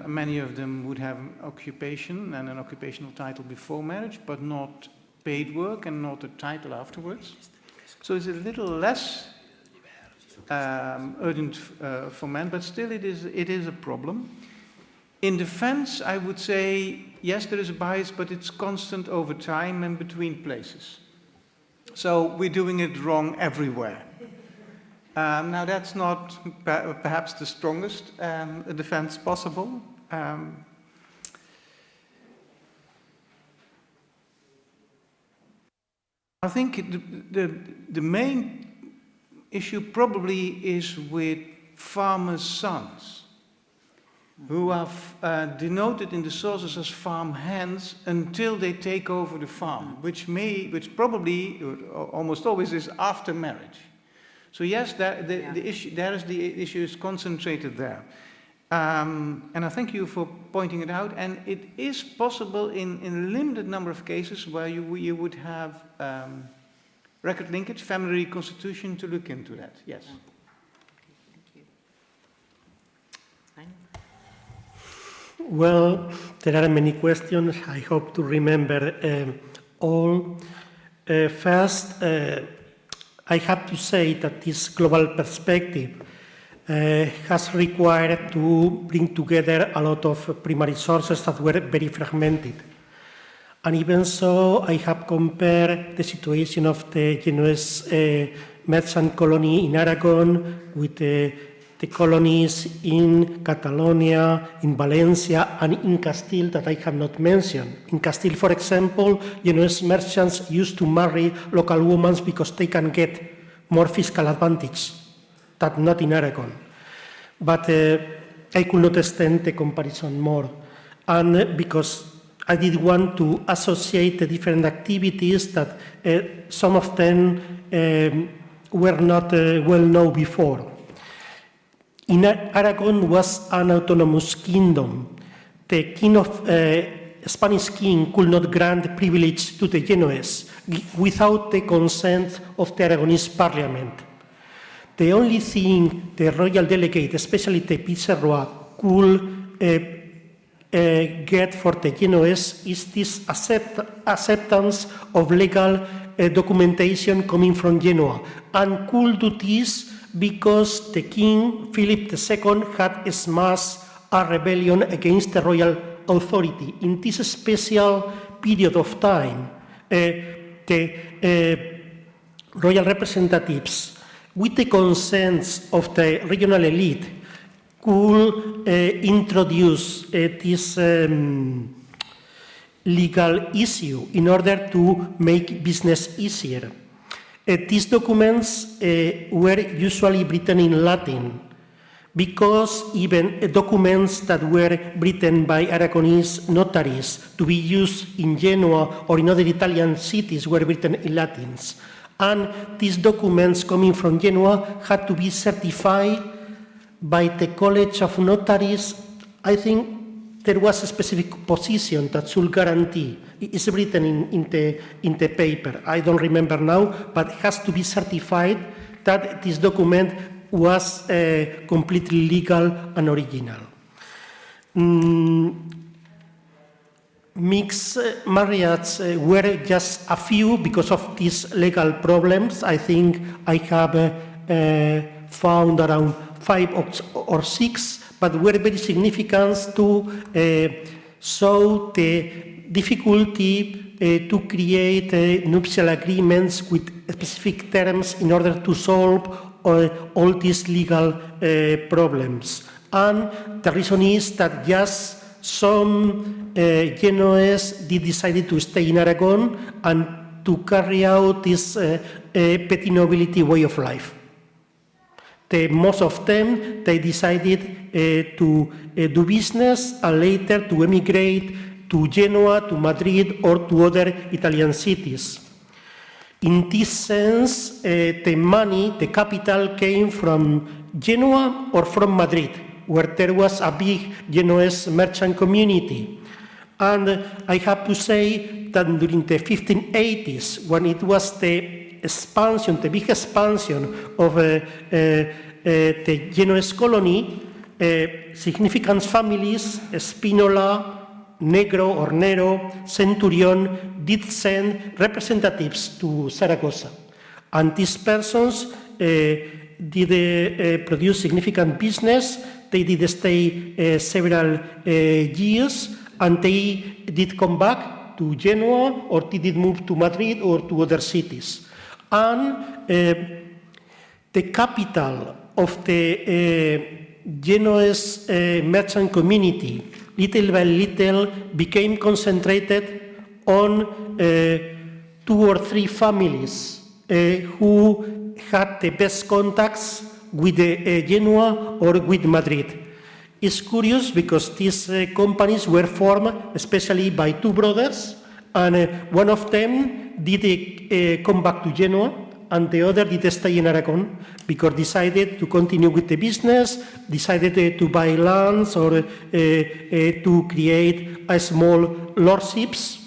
many of them would have an occupation and an occupational title before marriage, but not paid work and not a title afterwards. So it's a little less urgent for men, but still it is a problem. In defense, I would say, yes, there is a bias, but it's constant over time and between places. So we're doing it wrong everywhere. Now that's not perhaps the strongest defense possible. I think the main issue probably is with farmers' sons, who are denoted in the sources as farm hands until they take over the farm, which probably almost always is after marriage. So yes, the issue is concentrated there. And I thank you for pointing it out. And it is possible in a limited number of cases where you would have record linkage, family reconstitution, to look into that. Yes. Well, there are many questions. I hope to remember all. First, I have to say that this global perspective has required to bring together a lot of primary sources that were very fragmented. And even so, I have compared the situation of the Genoese merchant colony in Aragon with the colonies in Catalonia, in Valencia, and in Castile that I have not mentioned. In Castile, for example, Genoese merchants used to marry local women because they can get more fiscal advantage than not in Aragon. But I could not extend the comparison more. And because I did want to associate the different activities that some of them were not well known before. In Aragon was an autonomous kingdom. The king of Spanish king could not grant privilege to the Genoese without the consent of the Aragonese parliament. The only thing the royal delegate, especially the viceroy, could get for the Genoese is this acceptance of legal documentation coming from Genoa, and could do this because the King Philip II had smashed a rebellion against the royal authority. In this special period of time, the royal representatives, with the consent of the regional elite, could introduce this legal issue in order to make business easier. These documents were usually written in Latin, because even documents that were written by Aragonese notaries to be used in Genoa or in other Italian cities were written in Latin. And these documents coming from Genoa had to be certified by the College of Notaries. I think there was a specific position that should guarantee. It's written in the paper. I don't remember now, but it has to be certified that this document was completely legal and original. Mixed marriages were just a few because of these legal problems. I think I have found around 5 or 6, but were very significant to show the difficulty to create nuptial agreements with specific terms in order to solve all these legal problems. And the reason is that just some Genoese decided to stay in Aragon and to carry out this petty nobility way of life. Most of them, they decided to do business and later to emigrate to Genoa, to Madrid, or to other Italian cities. In this sense, the money, the capital came from Genoa or from Madrid, where there was a big Genoese merchant community. And I have to say that during the 1580s, when it was the expansion, the big expansion of the Genoese colony, significant families, Spinola, Negro or Nero, Centurion, did send representatives to Zaragoza. And these persons did produce significant business. They did stay several years, and they did come back to Genoa, or they did move to Madrid or to other cities. And the capital of the Genoese merchant community, little by little, became concentrated on 2 or 3 families who had the best contacts with Genoa or with Madrid. It's curious because these companies were formed especially by 2 brothers, and one of them did come back to Genoa, and the other did stay in Aragon, because decided to continue with the business, decided to buy lands or to create a small lordships.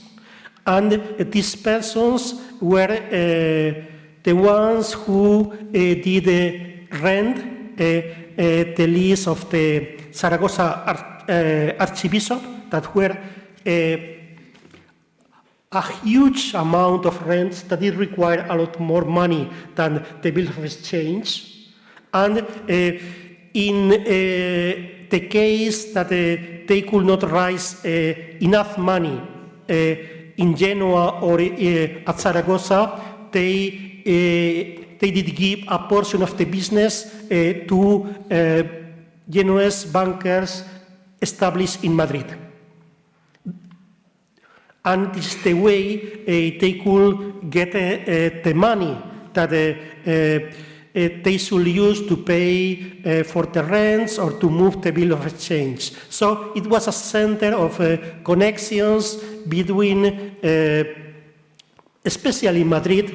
And these persons were the ones who did rent the lease of the Zaragoza Archbishop, that were a huge amount of rents that it required a lot more money than the bill of exchange. And in the case that they could not raise enough money in Genoa or at Zaragoza, they did give a portion of the business to Genoese bankers established in Madrid. And this is the way they could get the money that they should use to pay for the rents or to move the bill of exchange. So it was a center of connections between, especially Madrid,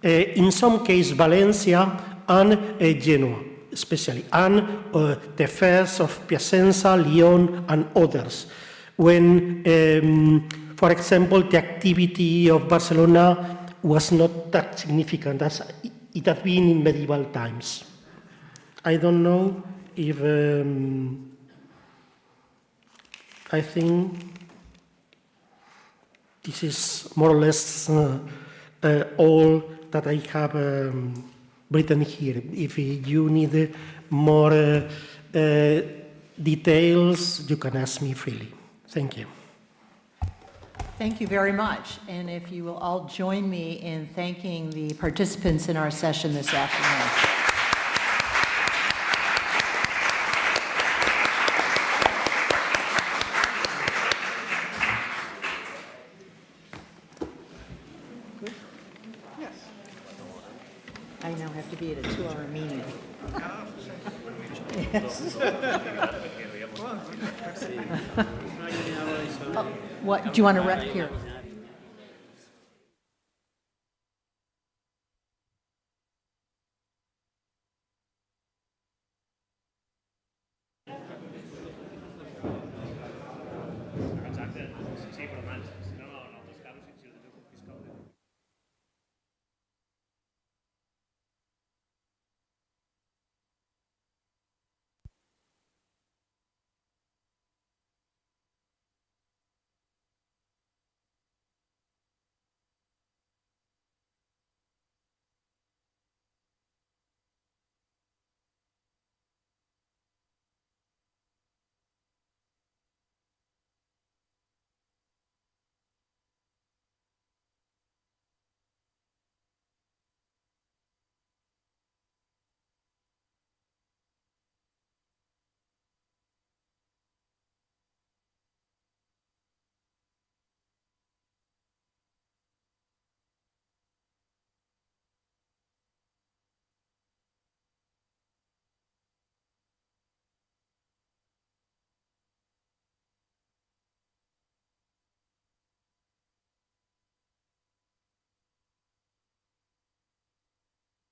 in some case Valencia, and Genoa, especially, and the fairs of Piacenza, Lyon, and others. When for example, the activity of Barcelona was not that significant as it had been in medieval times. I don't know if I think this is more or less all that I have written here. If you need more details, you can ask me freely. Thank you. Thank you very much. And if you will all join me in thanking the participants in our session this afternoon. I now have to be at a 2-hour meeting. Yes. Oh, what, do you want to rep here? Sí, pero mal.